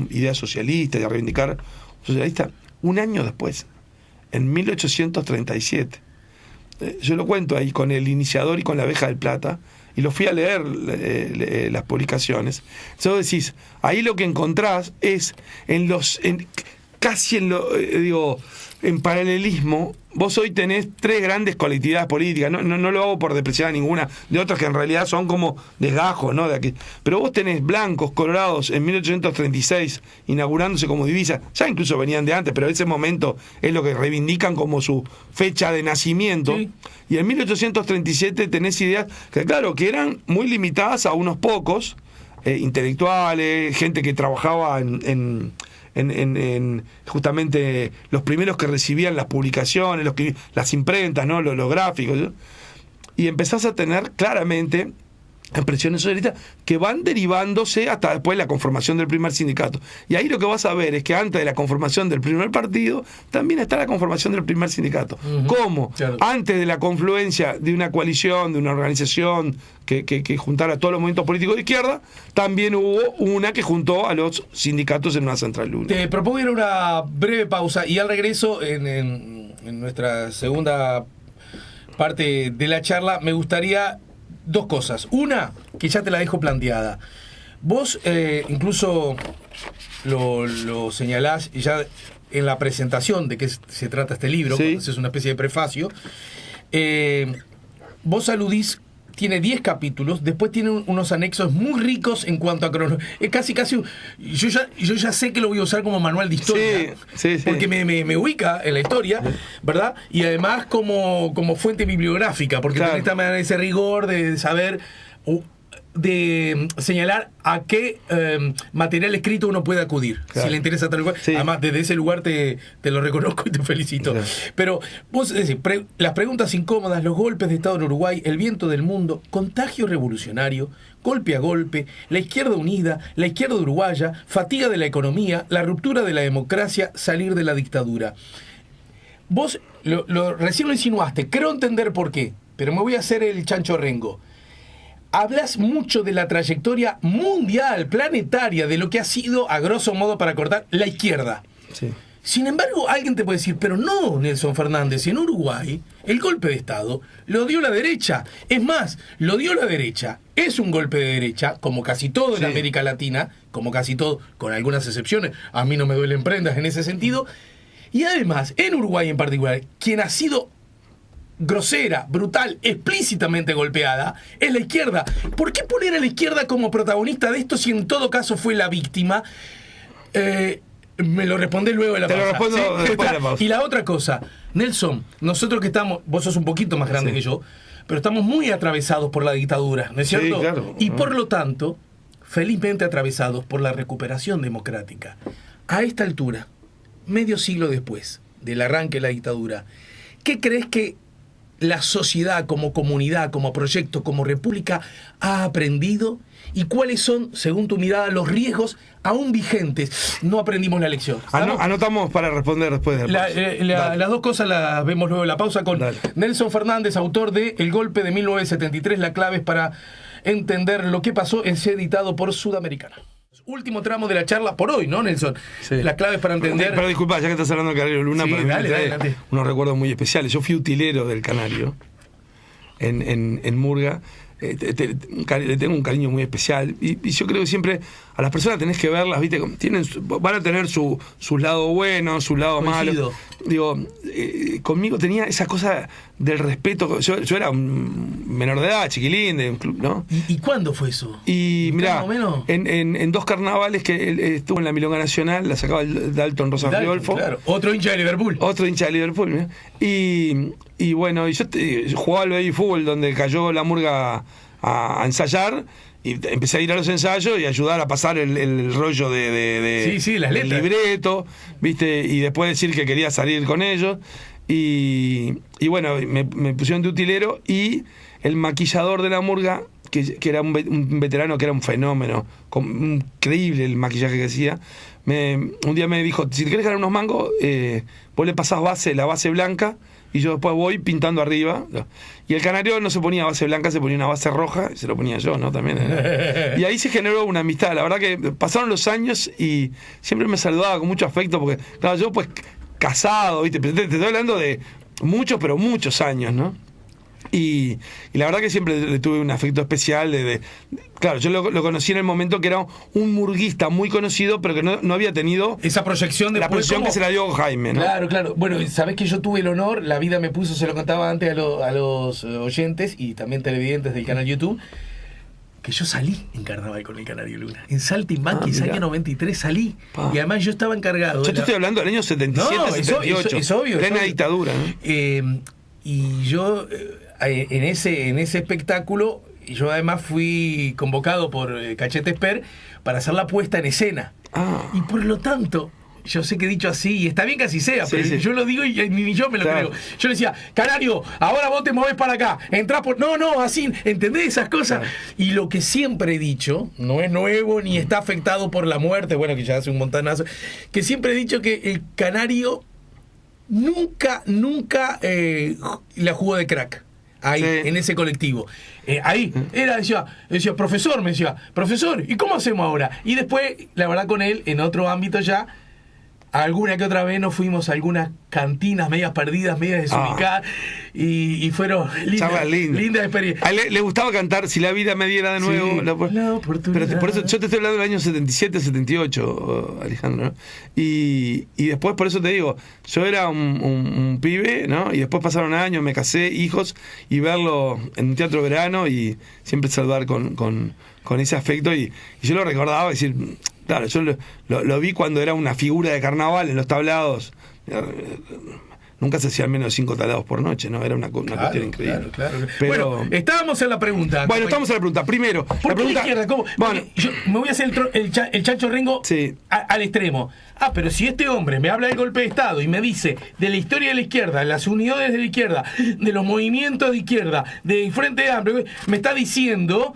ideas socialistas y a reivindicar socialistas? Un año después, en 1837. Yo lo cuento ahí con El Iniciador y con La Abeja del Plata, y lo fui a leer las publicaciones. Entonces decís, ahí lo que encontrás es en paralelismo. Vos hoy tenés tres grandes colectividades políticas, no lo hago por despreciar a ninguna de otras que en realidad son como desgajos, ¿no? Pero vos tenés blancos, colorados en 1836 inaugurándose como divisa, ya incluso venían de antes, pero ese momento es lo que reivindican como su fecha de nacimiento. Sí. Y en 1837 tenés ideas que, claro, que eran muy limitadas a unos pocos intelectuales, gente que trabajaba en justamente los primeros que recibían las publicaciones, las imprentas, ¿no? los gráficos, ¿no? Y empezás a tener claramente expresiones socialistas que van derivándose hasta después de la conformación del primer sindicato. Y ahí lo que vas a ver es que antes de la conformación del primer partido también está la conformación del primer sindicato. Uh-huh. ¿Cómo? Claro. Antes de la confluencia de una coalición, de una organización que juntara a todos los movimientos políticos de izquierda, también hubo una que juntó a los sindicatos en una central única. Te propongo ir a una breve pausa y al regreso, en nuestra segunda parte de la charla, me gustaría dos cosas. Una, que ya te la dejo planteada. Vos incluso lo señalás ya en la presentación de qué se trata este libro, sí. Es una especie de prefacio. Vos aludís, tiene 10 capítulos, después tiene unos anexos muy ricos en cuanto a cronología. Es casi yo ya sé que lo voy a usar como manual de historia, sí. Porque me ubica en la historia, ¿verdad? Y además como fuente bibliográfica, porque claro. Tenés también ese rigor de saber, de señalar a qué material escrito uno puede acudir, claro. Si le interesa tal lugar. Sí. Además, desde ese lugar te lo reconozco y te felicito. Claro. Pero vos decís, las preguntas incómodas, los golpes de Estado en Uruguay, el viento del mundo, contagio revolucionario, golpe a golpe, la izquierda unida, la izquierda uruguaya, fatiga de la economía, la ruptura de la democracia, salir de la dictadura. Vos recién lo insinuaste, creo entender por qué, pero me voy a hacer el chancho rengo. Hablas mucho de la trayectoria mundial, planetaria, de lo que ha sido, a grosso modo, para cortar, la izquierda. Sí. Sin embargo, alguien te puede decir, pero no, Nelson Fernández, en Uruguay el golpe de Estado lo dio la derecha. Es más, lo dio la derecha. Es un golpe de derecha, como casi todo en América Latina, como casi todo, con algunas excepciones. A mí no me duelen prendas en ese sentido. Y además, en Uruguay en particular, quien ha sido grosera, brutal, explícitamente golpeada, es la izquierda. ¿Por qué poner a la izquierda como protagonista de esto si en todo caso fue la víctima? Me lo respondés luego de la pausa. Te lo respondo después de la pausa. Y la otra cosa, Nelson, nosotros que estamos, vos sos un poquito más grande que yo, pero estamos muy atravesados por la dictadura, ¿no es cierto? Claro. Y por lo tanto, felizmente atravesados por la recuperación democrática. A esta altura, medio siglo después del arranque de la dictadura, ¿qué crees que la sociedad como comunidad, como proyecto, como república ha aprendido? ¿Y cuáles son, según tu mirada, los riesgos aún vigentes? No aprendimos la lección. Anotamos para responder después de las dos cosas las vemos luego de la pausa con Dale. Nelson Fernández, autor de El golpe de 1973, la clave es para entender lo que pasó, es editado por Sudamericana. Último tramo de la charla por hoy, ¿no, Nelson? Sí. Las claves para entender... Pero disculpa, ya que estás hablando del Canario Luna, Sí, para mí dale, me trae adelante. unos recuerdos muy especiales. Yo fui utilero del Canario en Murga. Le tengo un cariño muy especial y yo creo que siempre a las personas tenés que verlas, ¿viste? Van a tener sus lados buenos, sus lados malos. Digo, conmigo tenía esa cosa del respeto. Yo era un menor de edad, chiquilín de un club, ¿no? ¿Y cuándo fue eso? Y mirá, más o menos? en dos carnavales que él estuvo en la Milonga Nacional, la sacaba el Dalton Rosa Riolfo. Claro. Otro hincha de Liverpool. Otro hincha de Liverpool, mirá. Y bueno, yo jugaba al baby fútbol donde cayó la Murga a ensayar y empecé a ir a los ensayos y ayudar a pasar el rollo de las del letras. libreto, ¿viste? Y después decir que quería salir con ellos. Y bueno, me pusieron de utilero y el maquillador de la Murga, que era un veterano que era un fenómeno, increíble el maquillaje que hacía, un día me dijo, si querés ganar unos mangos, vos le pasás la base blanca y yo después voy pintando arriba. Y el Canario no se ponía base blanca, se ponía una base roja, y se lo ponía yo, ¿no? También. Y ahí se generó una amistad. La verdad que pasaron los años y siempre me saludaba con mucho afecto, porque, claro, yo pues casado, ¿viste? Te estoy hablando de muchos, pero muchos años, ¿no? Y la verdad que siempre le tuve un afecto especial. Claro, yo lo conocí en el momento que era un murguista muy conocido, pero que no había tenido esa proyección de la proyección que se la dio Jaime, ¿no? Claro. Bueno, sabés que yo tuve el honor, la vida me puso, se lo contaba antes a los oyentes y también televidentes del canal YouTube, que yo salí en carnaval con el Canario Luna. En Saltimbanquis, año 93 salí. Y además yo estaba encargado. Yo te estoy hablando del año 77, 78. Es obvio. Plena dictadura, ¿no? Y yo, en ese espectáculo, yo además fui convocado por Cachete Esper para hacer la puesta en escena. Y por lo tanto, yo sé que he dicho así, y está bien que así sea, pero yo lo digo y ni yo me lo creo. Yo le decía, Canario, ahora vos te movés para acá, entrás por... No, así, ¿entendés esas cosas? Claro. Y lo que siempre he dicho, no es nuevo ni está afectado por la muerte, bueno, que ya hace un montonazo, que siempre he dicho que el Canario nunca la jugó de crack. Ahí, en ese colectivo. Decía, profesor, me decía, profesor, ¿y cómo hacemos ahora? Y después, la verdad, con él, en otro ámbito ya, alguna que otra vez nos fuimos a algunas cantinas medias perdidas, medias desubicadas, y fueron lindas experiencias. A él le gustaba cantar Si la vida me diera de nuevo. La oportunidad. Pero por eso yo te estoy hablando del año 77, 78, Alejandro, ¿no? Y después, por eso te digo, yo era un pibe, ¿no? Y después pasaron años, me casé, hijos, y verlo en un teatro verano y siempre saludar con ese afecto. Y yo lo recordaba, decir... Claro, yo lo vi cuando era una figura de carnaval en los tablados. Nunca se hacían menos de 5 tablados por noche, ¿no? Era una cuestión increíble. Claro. Pero, bueno, estábamos en la pregunta. Bueno, estamos en la pregunta. Primero, ¿por la qué pregunta, la izquierda? ¿Cómo? Bueno, yo me voy a hacer el Chancho Rengo al extremo. Pero si este hombre me habla del golpe de Estado y me dice de la historia de la izquierda, de las unidades de la izquierda, de los movimientos de izquierda, del Frente Amplio, me está diciendo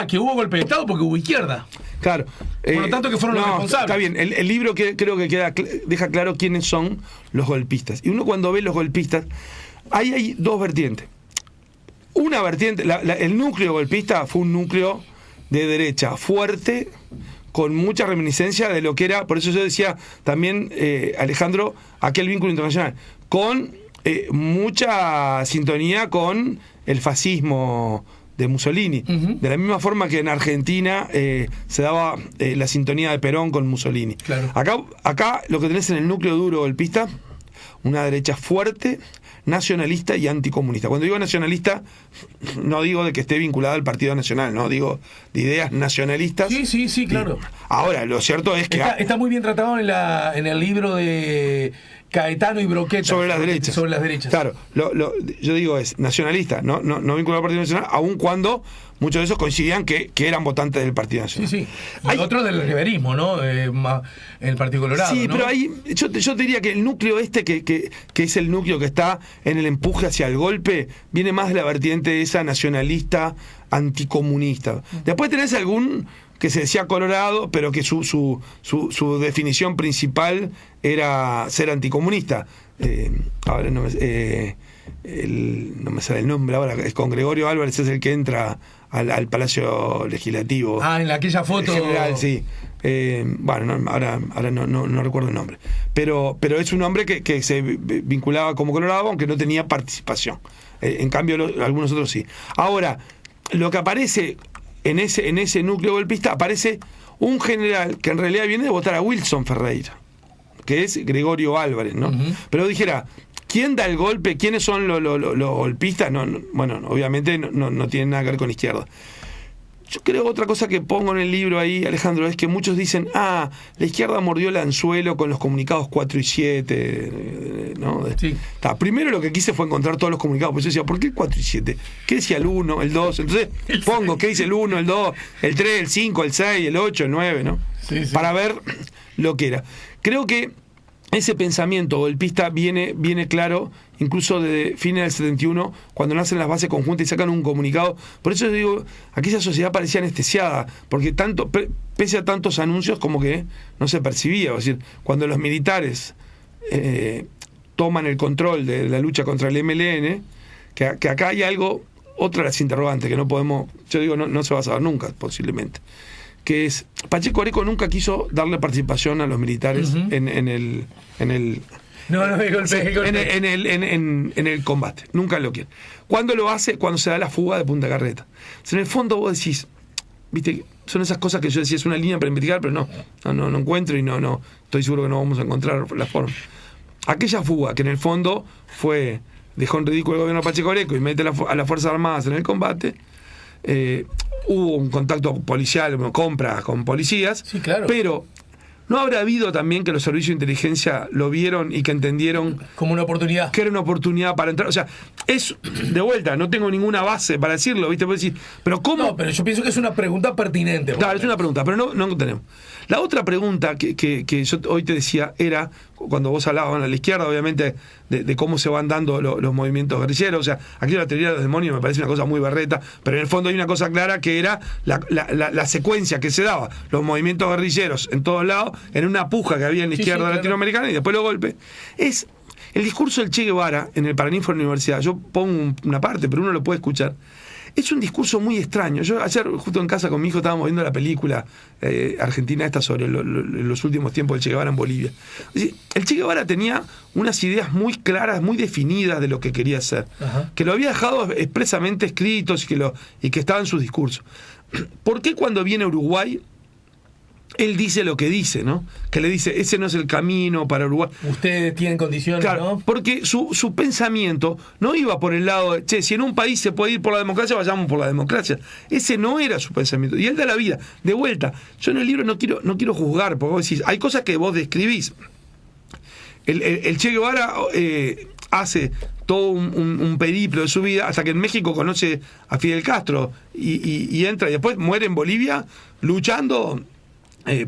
que hubo golpe de Estado porque hubo izquierda. Claro. Por lo tanto, que fueron los responsables. Está bien. El libro creo que deja claro quiénes son los golpistas. Y uno cuando ve los golpistas, ahí hay dos vertientes. Una vertiente, el núcleo golpista fue un núcleo de derecha fuerte, con mucha reminiscencia de lo que era, por eso yo decía también, Alejandro, aquel vínculo internacional, con mucha sintonía con el fascismo de Mussolini. Uh-huh. De la misma forma que en Argentina se daba la sintonía de Perón con Mussolini. Claro. Acá lo que tenés en el núcleo duro golpista, una derecha fuerte, nacionalista y anticomunista. Cuando digo nacionalista, no digo de que esté vinculada al Partido Nacional, no digo de ideas nacionalistas. Sí, claro. Ahora, lo cierto es que está muy bien tratado en el libro de Caetano y Broqueta sobre las derechas. Sobre las derechas. Claro, yo digo es nacionalista, no vinculado al Partido Nacional, aun cuando muchos de esos coincidían que eran votantes del Partido Nacional. Sí. Y otros del riverismo, ¿no? En el Partido Colorado. Sí, ¿no? pero ahí yo te diría que el núcleo que es el núcleo que está en el empuje hacia el golpe, viene más de la vertiente esa nacionalista, anticomunista. Después tenés algún que se decía colorado, pero que su definición principal era ser anticomunista. Ahora no me sale el nombre ahora, es con Gregorio Álvarez, es el que entra al Palacio Legislativo. En aquella foto. En general, sí. Ahora no recuerdo el nombre. Pero es un hombre que se vinculaba como colorado, aunque no tenía participación. En cambio, algunos otros sí. Ahora, lo que aparece en ese núcleo golpista, aparece un general que en realidad viene de votar a Wilson Ferreira, que es Gregorio Álvarez, ¿no? Uh-huh. Pero dijera, ¿quién da el golpe? ¿Quiénes son los golpistas? Bueno, obviamente no tienen nada que ver con izquierda. Yo creo otra cosa que pongo en el libro ahí, Alejandro, es que muchos dicen, la izquierda mordió el anzuelo con los comunicados 4 y 7, ¿no? Sí. Primero lo que quise fue encontrar todos los comunicados, pues yo decía, ¿por qué el 4 y 7? ¿Qué decía el 1, el 2? Entonces pongo, ¿qué dice el 1, el 2, el 3, el 5, el 6, el 8, el 9, ¿no? Sí. Para ver lo que era. Creo que ese pensamiento golpista viene claro incluso de fines del 71, cuando nacen las bases conjuntas y sacan un comunicado. Por eso digo, aquella sociedad parecía anestesiada, porque pese a tantos anuncios como que no se percibía. Es decir, cuando los militares toman el control de la lucha contra el MLN, que acá hay algo, otra de las interrogantes que no podemos, yo digo, no se va a saber nunca, posiblemente, que es, Pacheco Areco nunca quiso darle participación a los militares uh-huh. en el combate. Nunca lo quiere. ¿Cuándo lo hace? Cuando se da la fuga de Punta Carreta. En el fondo vos decís, viste, son esas cosas que yo decía, es una línea para investigar, pero no encuentro y no estoy seguro que no vamos a encontrar la forma. Aquella fuga que en el fondo dejó en ridículo el gobierno de Pacheco Areco y mete a las Fuerzas Armadas en el combate. Hubo un contacto policial, compras con policías, sí, claro. Pero ¿no habrá habido también que los servicios de inteligencia lo vieron y que entendieron como una oportunidad? Que era una oportunidad para entrar. O sea, es de vuelta, no tengo ninguna base para decirlo, ¿viste? Puedes decir, pero ¿cómo? No, pero yo pienso que es una pregunta pertinente. Claro, es una pregunta, pero no tenemos. La otra pregunta que yo hoy te decía era, cuando vos hablabas a la izquierda, obviamente, de cómo se van dando los movimientos guerrilleros. O sea, aquí la teoría de los demonios me parece una cosa muy berreta, pero en el fondo hay una cosa clara que era la secuencia que se daba, los movimientos guerrilleros en todos lados, en una puja que había en la izquierda latinoamericana, y después los golpes. Es el discurso del Che Guevara en el Paraninfo de la Universidad. Yo pongo una parte, pero uno lo puede escuchar. Es un discurso muy extraño. Yo ayer, justo en casa con mi hijo, estábamos viendo la película argentina esta sobre los últimos tiempos del Che Guevara en Bolivia. Es decir, el Che Guevara tenía unas ideas muy claras, muy definidas de lo que quería hacer. Ajá. Que lo había dejado expresamente escritos y que estaba en sus discursos. ¿Por qué cuando viene a Uruguay él dice lo que dice, ¿no? Que le dice, ese no es el camino para Uruguay. Ustedes tienen condiciones, claro, ¿no? Porque su pensamiento no iba por el lado de, si en un país se puede ir por la democracia, vayamos por la democracia. Ese no era su pensamiento. Y él da la vida. De vuelta, yo en el libro no quiero juzgar, porque vos decís, hay cosas que vos describís. El Che Guevara hace todo un periplo de su vida hasta que en México conoce a Fidel Castro y entra y después muere en Bolivia luchando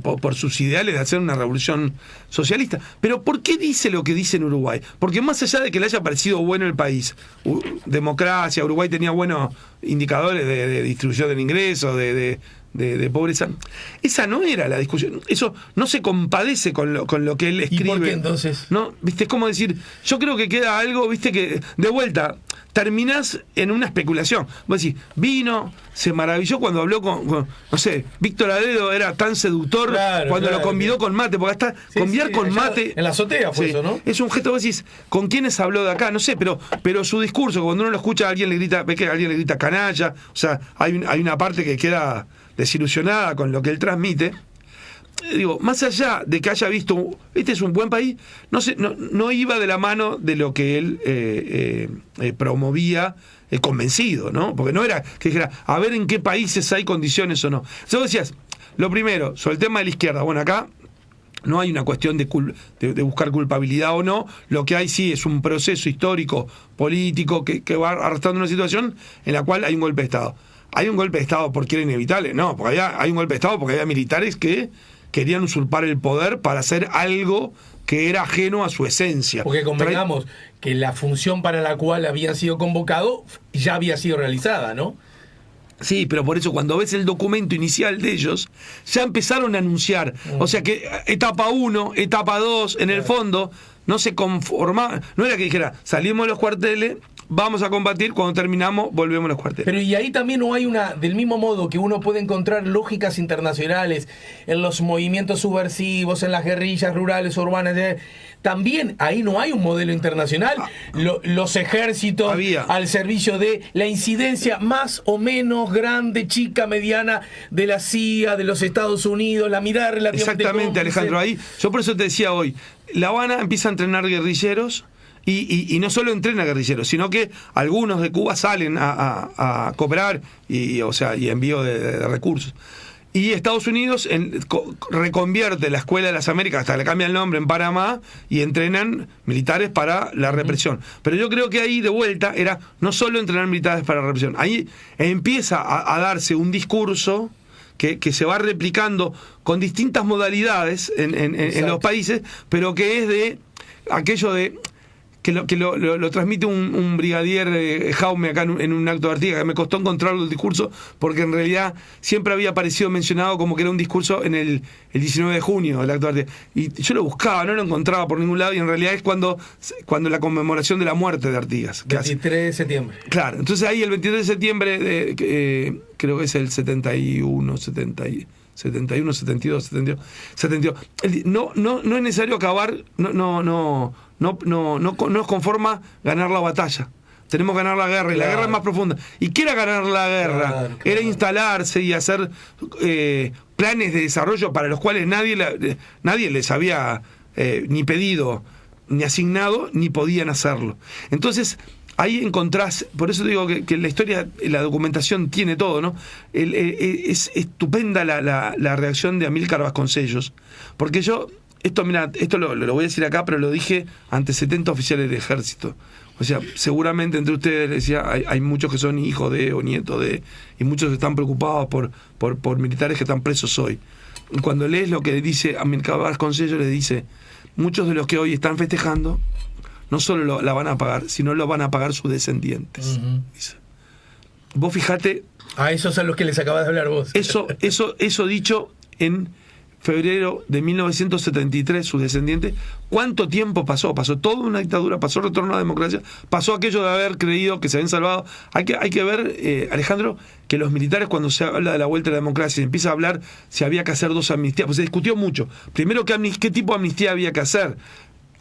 por sus ideales de hacer una revolución socialista. Pero ¿por qué dice lo que dice en Uruguay? Porque más allá de que le haya parecido bueno el país, democracia, Uruguay tenía buenos indicadores de distribución del ingreso, de pobreza, esa no era la discusión. Eso no se compadece con lo que él escribe. ¿Y por qué entonces? ¿No? ¿Viste? Es como decir, yo creo que queda algo, viste, que de vuelta terminás en una especulación. Vos decís, vino, se maravilló cuando habló con no sé, Víctor Adedo era tan seductor cuando lo convidó con mate, porque hasta convidar con mate... En la azotea fue eso, ¿no? Es un gesto, vos decís, ¿con quiénes habló de acá? No sé, pero su discurso, cuando uno lo escucha, alguien le grita, ve que alguien le grita canalla, o sea, hay una parte que queda desilusionada con lo que él transmite. Digo, más allá de que haya visto, este es un buen país, no iba de la mano de lo que él promovía convencido, ¿no? Porque no era que dijera, a ver en qué países hay condiciones o no. Entonces vos decías, lo primero, sobre el tema de la izquierda, bueno, acá no hay una cuestión de buscar culpabilidad o no, lo que hay sí es un proceso histórico, político, que va arrastrando una situación en la cual hay un golpe de Estado. ¿Hay un golpe de Estado porque era inevitable? No, porque hay un golpe de Estado porque había militares que querían usurpar el poder para hacer algo que era ajeno a su esencia. Porque convengamos que la función para la cual habían sido convocados ya había sido realizada, ¿no? Sí, pero por eso cuando ves el documento inicial de ellos, ya empezaron a anunciar. O sea que etapa 1, etapa 2, en el fondo, no se conformaba. No era que dijera, salimos de los cuarteles, vamos a combatir, cuando terminamos volvemos a los cuarteles. Pero y ahí también no hay del mismo modo que uno puede encontrar lógicas internacionales en los movimientos subversivos, en las guerrillas rurales, urbanas, también ahí no hay un modelo internacional. Los ejércitos al servicio de la incidencia más o menos grande, chica, mediana de la CIA, de los Estados Unidos, la mirada relativamente exactamente, cómplice. Alejandro, ahí yo por eso te decía hoy, La Habana empieza a entrenar guerrilleros. Y no solo entrena guerrilleros, sino que algunos de Cuba salen a cooperar y envío de recursos. Y Estados Unidos reconvierte la Escuela de las Américas, hasta le cambia el nombre, en Panamá, y entrenan militares para la represión. Pero yo creo que ahí de vuelta era no solo entrenar militares para la represión, ahí empieza a darse un discurso que se va replicando con distintas modalidades en los países, pero que es de aquello de... que lo transmite un brigadier Jaume acá en un acto de Artigas, que me costó encontrarlo el discurso, porque en realidad siempre había aparecido mencionado como que era un discurso en el 19 de junio, el acto de Artigas. Y yo lo buscaba, no lo encontraba por ningún lado, y en realidad es cuando la conmemoración de la muerte de Artigas. 23 de septiembre. Claro, entonces ahí el 23 de septiembre, creo que es el 71, 72. No es necesario acabar, no nos conforma ganar la batalla. Tenemos que ganar la guerra, y la guerra es más profunda. ¿Y qué era ganar la guerra? Claro. Era instalarse y hacer planes de desarrollo para los cuales nadie les había ni pedido, ni asignado, ni podían hacerlo. Entonces, ahí encontrás, por eso digo que la historia, la documentación tiene todo, ¿no? Es estupenda la reacción de Amílcar Vasconcellos, porque esto lo voy a decir acá, pero lo dije ante 70 oficiales del ejército. O sea, seguramente entre ustedes, decía, hay muchos que son hijos de o nietos de, y muchos están preocupados por militares que están presos hoy. Y cuando lees lo que dice Amílcar Vasconcellos, le dice, muchos de los que hoy están festejando no solo la van a pagar, sino lo van a pagar sus descendientes. Dice. Vos fijate... A esos a los que les acabas de hablar vos. Eso dicho en febrero de 1973, sus descendientes. ¿Cuánto tiempo pasó? Pasó toda una dictadura, pasó el retorno a la democracia, pasó aquello de haber creído que se habían salvado. Hay que ver, Alejandro, que los militares, cuando se habla de la vuelta a la democracia, se empieza a hablar si había que hacer 2 amnistías, pues se discutió mucho. Primero, ¿qué tipo de amnistía había que hacer?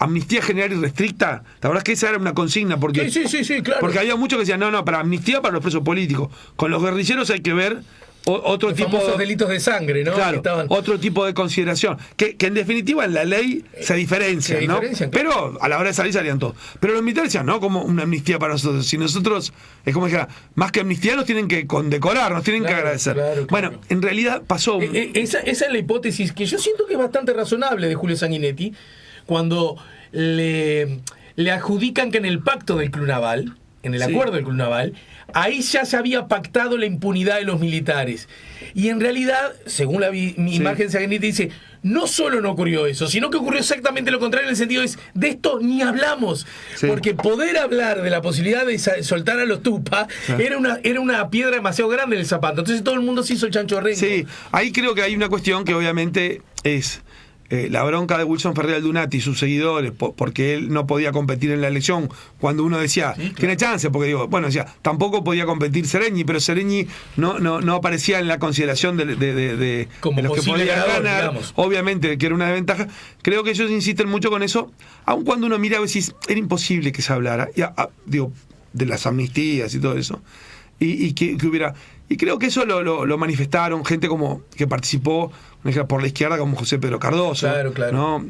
¿Amnistía general y restricta? La verdad es que esa era una consigna, porque sí, claro. Porque había muchos que decían, no, para amnistía para los presos políticos. Con los guerrilleros hay que ver otro tipo de delitos de sangre, ¿no? Claro, otro tipo de consideración. Que en definitiva en la ley se diferencian, ¿no? Claro. Pero a la hora de salir salían todos. Pero los militares decían, no como una amnistía para nosotros. Si nosotros, es como dijera, más que amnistía nos tienen que condecorar, nos tienen que agradecer. Claro. Bueno, en realidad pasó... Esa es la hipótesis que yo siento que es bastante razonable de Julio Sanguinetti, cuando le adjudican que en el pacto del Club Naval, en el acuerdo del Club Naval, ahí ya se había pactado la impunidad de los militares. Y en realidad, según mi imagen de Sanguinetti, dice, no solo no ocurrió eso, sino que ocurrió exactamente lo contrario, en el sentido de esto ni hablamos. Porque poder hablar de la posibilidad de soltar a los Tupa era una piedra demasiado grande en el zapato. Entonces todo el mundo se hizo el chancho rengo. Sí, ahí creo que hay una cuestión que obviamente es... la bronca de Wilson Ferrer Aldunati y sus seguidores porque él no podía competir en la elección, cuando uno decía, sí, claro, tiene chance, porque digo, bueno, decía, tampoco podía competir Seregni, pero Seregni no aparecía en la consideración de los que podían ganar, digamos. Obviamente que era una desventaja. Creo que ellos insisten mucho con eso, aun cuando uno mira a veces era imposible que se hablara, digo, de las amnistías y todo eso, y que hubiera... Y creo que eso lo manifestaron gente como que participó por la izquierda, como José Pedro Cardoso, claro. ¿no?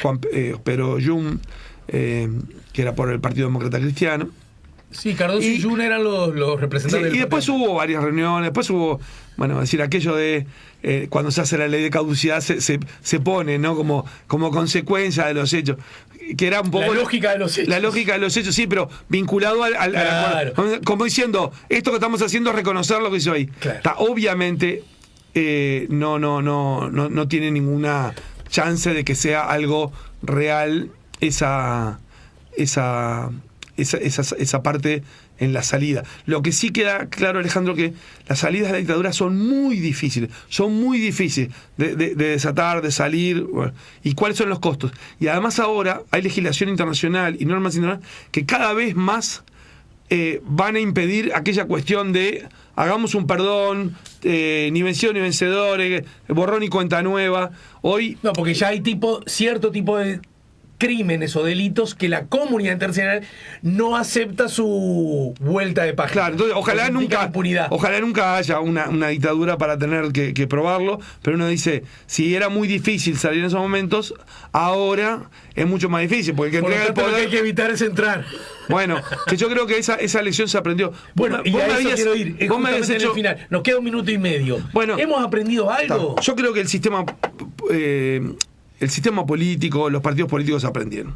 Juan Pedro Jung, que era por el Partido Demócrata Cristiano. Sí, Cardoso y Jung eran los representantes del y después partido. hubo varias reuniones, después hubo, bueno, decir, aquello de cuando se hace la ley de caducidad se pone, ¿no? Como consecuencia de los hechos, que era un poco la lógica de los hechos. La lógica de los hechos, sí, pero vinculado claro. como diciendo, esto que estamos haciendo es reconocer lo que hizo ahí. Claro. Obviamente no tiene ninguna chance de que sea algo real esa parte en la salida. Lo que sí queda claro, Alejandro, que las salidas de la dictadura son muy difíciles de desatar, de salir, bueno, y cuáles son los costos. Y además ahora hay legislación internacional y normas internacionales que cada vez más van a impedir aquella cuestión de hagamos un perdón, ni vencido ni vencedores, borrón y cuenta nueva. Hoy no, porque ya hay cierto tipo de crímenes o delitos que la comunidad internacional no acepta su vuelta de página. Claro, entonces ojalá nunca haya una dictadura para tener que probarlo, pero uno dice, si era muy difícil salir en esos momentos, ahora es mucho más difícil, porque el que entrega el poder... Lo que hay que evitar es entrar. Bueno, que yo creo que esa lección se aprendió. Bueno, y a eso quiero ir, vos me habías hecho... en el final. Nos queda 1 minuto y medio. Bueno, ¿hemos aprendido algo? Yo creo que el sistema político, los partidos políticos aprendieron.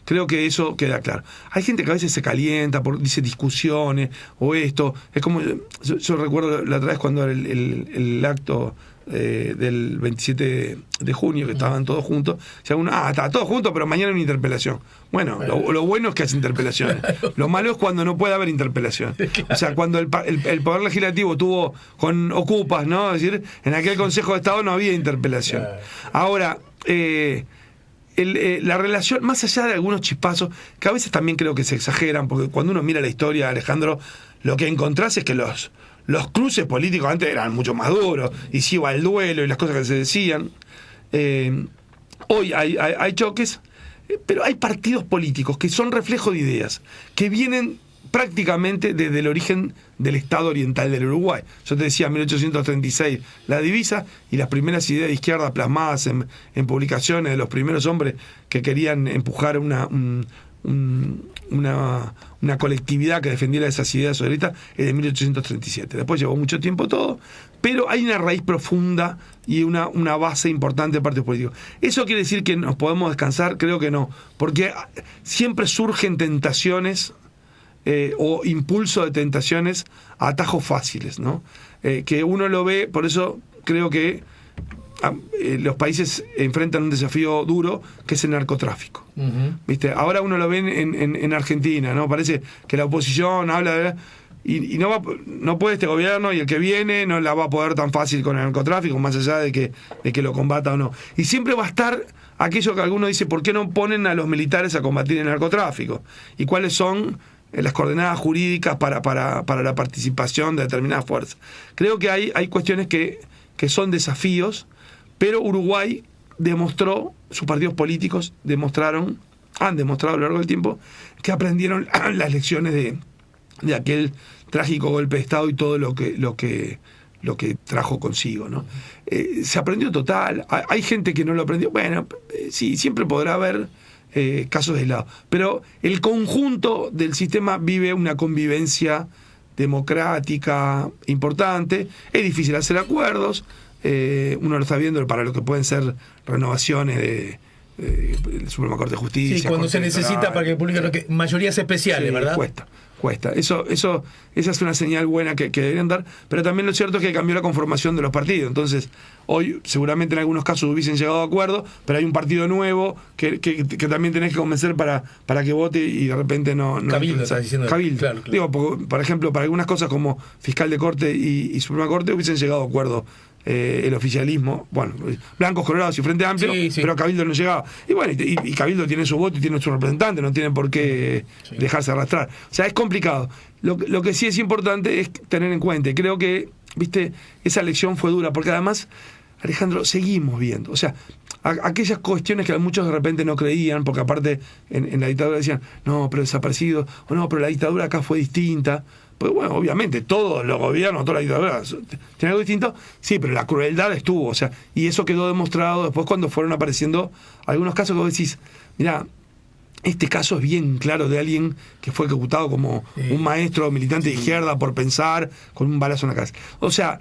Creo que eso queda claro. Hay gente que a veces se calienta, dice discusiones o esto. Es como, yo recuerdo la otra vez cuando era el acto del 27 de junio, que estaban todos juntos. O sea, está todos juntos, pero mañana hay una interpelación. Bueno, lo bueno es que hace interpelaciones. Lo malo es cuando no puede haber interpelación. O sea, cuando el Poder Legislativo tuvo con ocupas, ¿no? Es decir, en aquel Consejo de Estado no había interpelación. Ahora, la relación, más allá de algunos chispazos, que a veces también creo que se exageran, porque cuando uno mira la historia, Alejandro, lo que encontrás es que los cruces políticos antes eran mucho más duros, y si iba el duelo y las cosas que se decían. Hoy hay choques, pero hay partidos políticos que son reflejo de ideas, que vienen prácticamente desde el origen del Estado oriental del Uruguay. Yo te decía, 1836, la divisa y las primeras ideas de izquierda plasmadas en publicaciones de los primeros hombres que querían empujar una colectividad que defendiera esas ideas socialistas es de 1837. Después llevó mucho tiempo todo, pero hay una raíz profunda y una base importante de partidos políticos. ¿Eso quiere decir que nos podemos descansar? Creo que no, porque siempre surgen tentaciones o impulso de tentaciones a atajos fáciles, ¿no? Que uno lo ve, por eso creo que los países enfrentan un desafío duro, que es el narcotráfico. Uh-huh. ¿Viste? Ahora uno lo ve en Argentina, ¿no? Parece que la oposición habla y no puede este gobierno, y el que viene no la va a poder tan fácil con el narcotráfico, más allá de que lo combata o no. Y siempre va a estar aquello que alguno dice, ¿por qué no ponen a los militares a combatir el narcotráfico? ¿Y cuáles son las coordenadas jurídicas para la participación de determinadas fuerzas? Creo que hay cuestiones que son desafíos, pero Uruguay demostró, sus partidos políticos han demostrado a lo largo del tiempo que aprendieron las lecciones de aquel trágico golpe de Estado y todo lo que trajo consigo, ¿no? Se aprendió total. Hay gente que no lo aprendió. Bueno, sí, siempre podrá haber casos de aislados, pero el conjunto del sistema vive una convivencia democrática importante. Es difícil hacer acuerdos. Uno lo está viendo para lo que pueden ser renovaciones de Suprema Corte de Justicia. Sí, cuando se necesita para que el público, mayorías especiales, sí, ¿verdad? Cuesta. Esa es una señal buena que deberían dar, pero también lo cierto es que cambió la conformación de los partidos. Entonces, hoy seguramente en algunos casos hubiesen llegado a acuerdo, pero hay un partido nuevo que también tenés que convencer para que vote, y de repente no Cabildo, estás diciendo. Cabildo. Claro. Digo, por ejemplo, para algunas cosas como fiscal de corte y Suprema Corte hubiesen llegado a acuerdo el oficialismo, bueno, blancos, colorados y Frente Amplio, Sí. pero Cabildo no llegaba. Y bueno, y Cabildo tiene su voto y tiene su representante, no tienen por qué dejarse arrastrar. O sea, es complicado. Lo que sí es importante es tener en cuenta, y creo que, viste, esa elección fue dura, porque además, Alejandro, seguimos viendo, o sea, aquellas cuestiones que muchos de repente no creían, porque aparte en la dictadura decían, no, pero desaparecido, o no, pero la dictadura acá fue distinta. Pues bueno, obviamente, todos los gobiernos, toda la dictadura tiene algo distinto, sí, pero la crueldad estuvo, o sea, y eso quedó demostrado después cuando fueron apareciendo algunos casos que vos decís, mirá, este caso es bien claro de alguien que fue ejecutado como un maestro militante de izquierda por pensar con un balazo en la cabeza. O sea,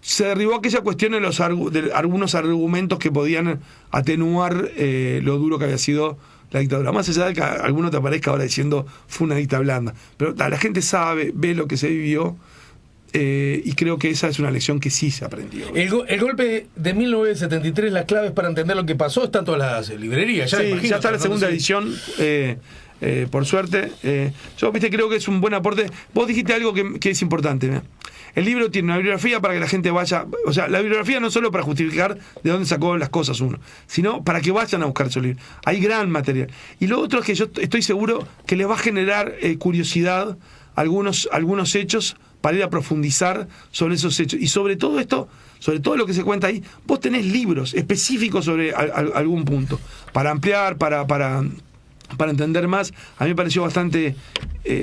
se derribó aquella cuestión de algunos argumentos que podían atenuar lo duro que había sido la dictadura. Más allá de que a alguno te aparezca ahora diciendo fue una dicta blanda. Pero la gente sabe, ve lo que se vivió, y creo que esa es una lección que sí se aprendió. El golpe de 1973, las claves para entender lo que pasó, están todas las librerías. Ya está la segunda edición. Por suerte, yo creo que es un buen aporte. Vos dijiste algo que es importante. ¿no? El libro tiene una bibliografía para que la gente vaya, o sea, la bibliografía no solo para justificar de dónde sacó las cosas uno, sino para que vayan a buscar su libro. Hay gran material. Y lo otro es que yo estoy seguro que les va a generar curiosidad algunos hechos para ir a profundizar sobre esos hechos. Y sobre todo esto, sobre todo lo que se cuenta ahí, vos tenés libros específicos sobre algún punto, para ampliar, para entender más. A mí me pareció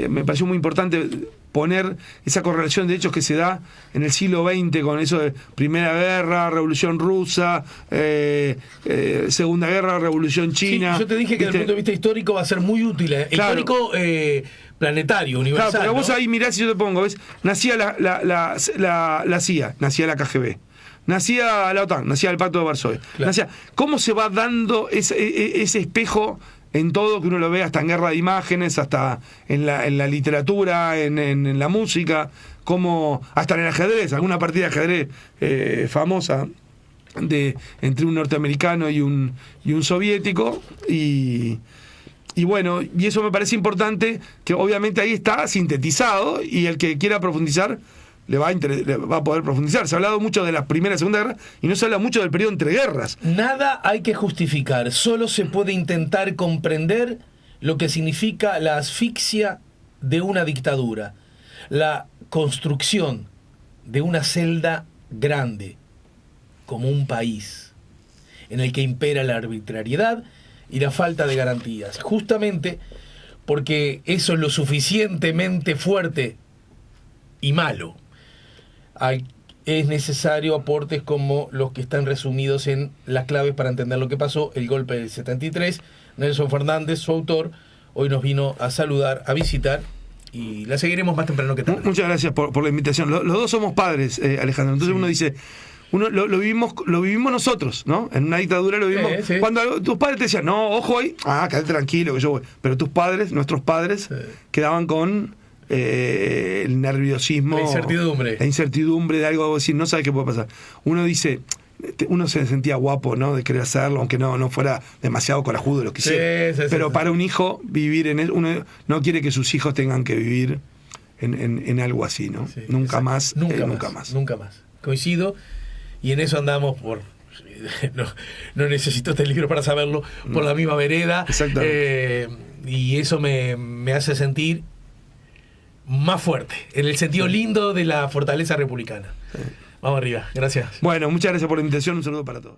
me pareció muy importante poner esa correlación de hechos que se da en el siglo XX con eso de Primera Guerra, Revolución Rusa, Segunda Guerra, Revolución China. Sí, yo te dije que desde el punto de vista histórico va a ser muy útil. Claro. Histórico, planetario, universal. Claro, porque vos ¿no? ahí mirás y yo te pongo, ¿ves? Nacía la CIA, nacía la KGB. Nacía la OTAN, nacía el Pacto de Varsovia. Claro. ¿Cómo se va dando ese espejo en todo, que uno lo ve hasta en guerra de imágenes, hasta en la literatura, en la música, como hasta en el ajedrez, alguna partida de ajedrez famosa entre un norteamericano y un soviético, y bueno, y eso me parece importante, que obviamente ahí está sintetizado, y el que quiera profundizar le va a poder profundizar. Se ha hablado mucho de la Primera y Segunda Guerra y no se habla mucho del periodo entre guerras. Nada hay que justificar, solo se puede intentar comprender lo que significa la asfixia de una dictadura, la construcción de una celda grande, como un país, en el que impera la arbitrariedad y la falta de garantías, justamente porque eso es lo suficientemente fuerte y malo. Es necesario aportes como los que están resumidos en las claves para entender lo que pasó, el golpe del 73. Nelson Fernández, su autor, hoy nos vino a saludar, a visitar, y la seguiremos más temprano que tarde. Muchas gracias por la invitación. Los dos somos padres, Alejandro. Entonces uno dice, lo vivimos nosotros, ¿no? En una dictadura lo vivimos. Sí. Cuando tus padres te decían, no, ojo ahí, quédate tranquilo que yo voy. Pero nuestros padres, quedaban con el nerviosismo, La incertidumbre de algo, decir, no sabes qué puede pasar. Uno dice, uno se sentía guapo, ¿no? De querer hacerlo, aunque no fuera demasiado corajudo lo que quisiera. Pero para un hijo vivir uno no quiere que sus hijos tengan que vivir en algo así, ¿no? Sí, nunca más. Nunca más. Coincido, y en eso andamos no necesito este libro para saberlo, por la misma vereda. Exactamente. Y eso me hace sentir más fuerte, en el sentido lindo de la fortaleza republicana. Vamos arriba, gracias. Bueno, muchas gracias por la invitación, un saludo para todos.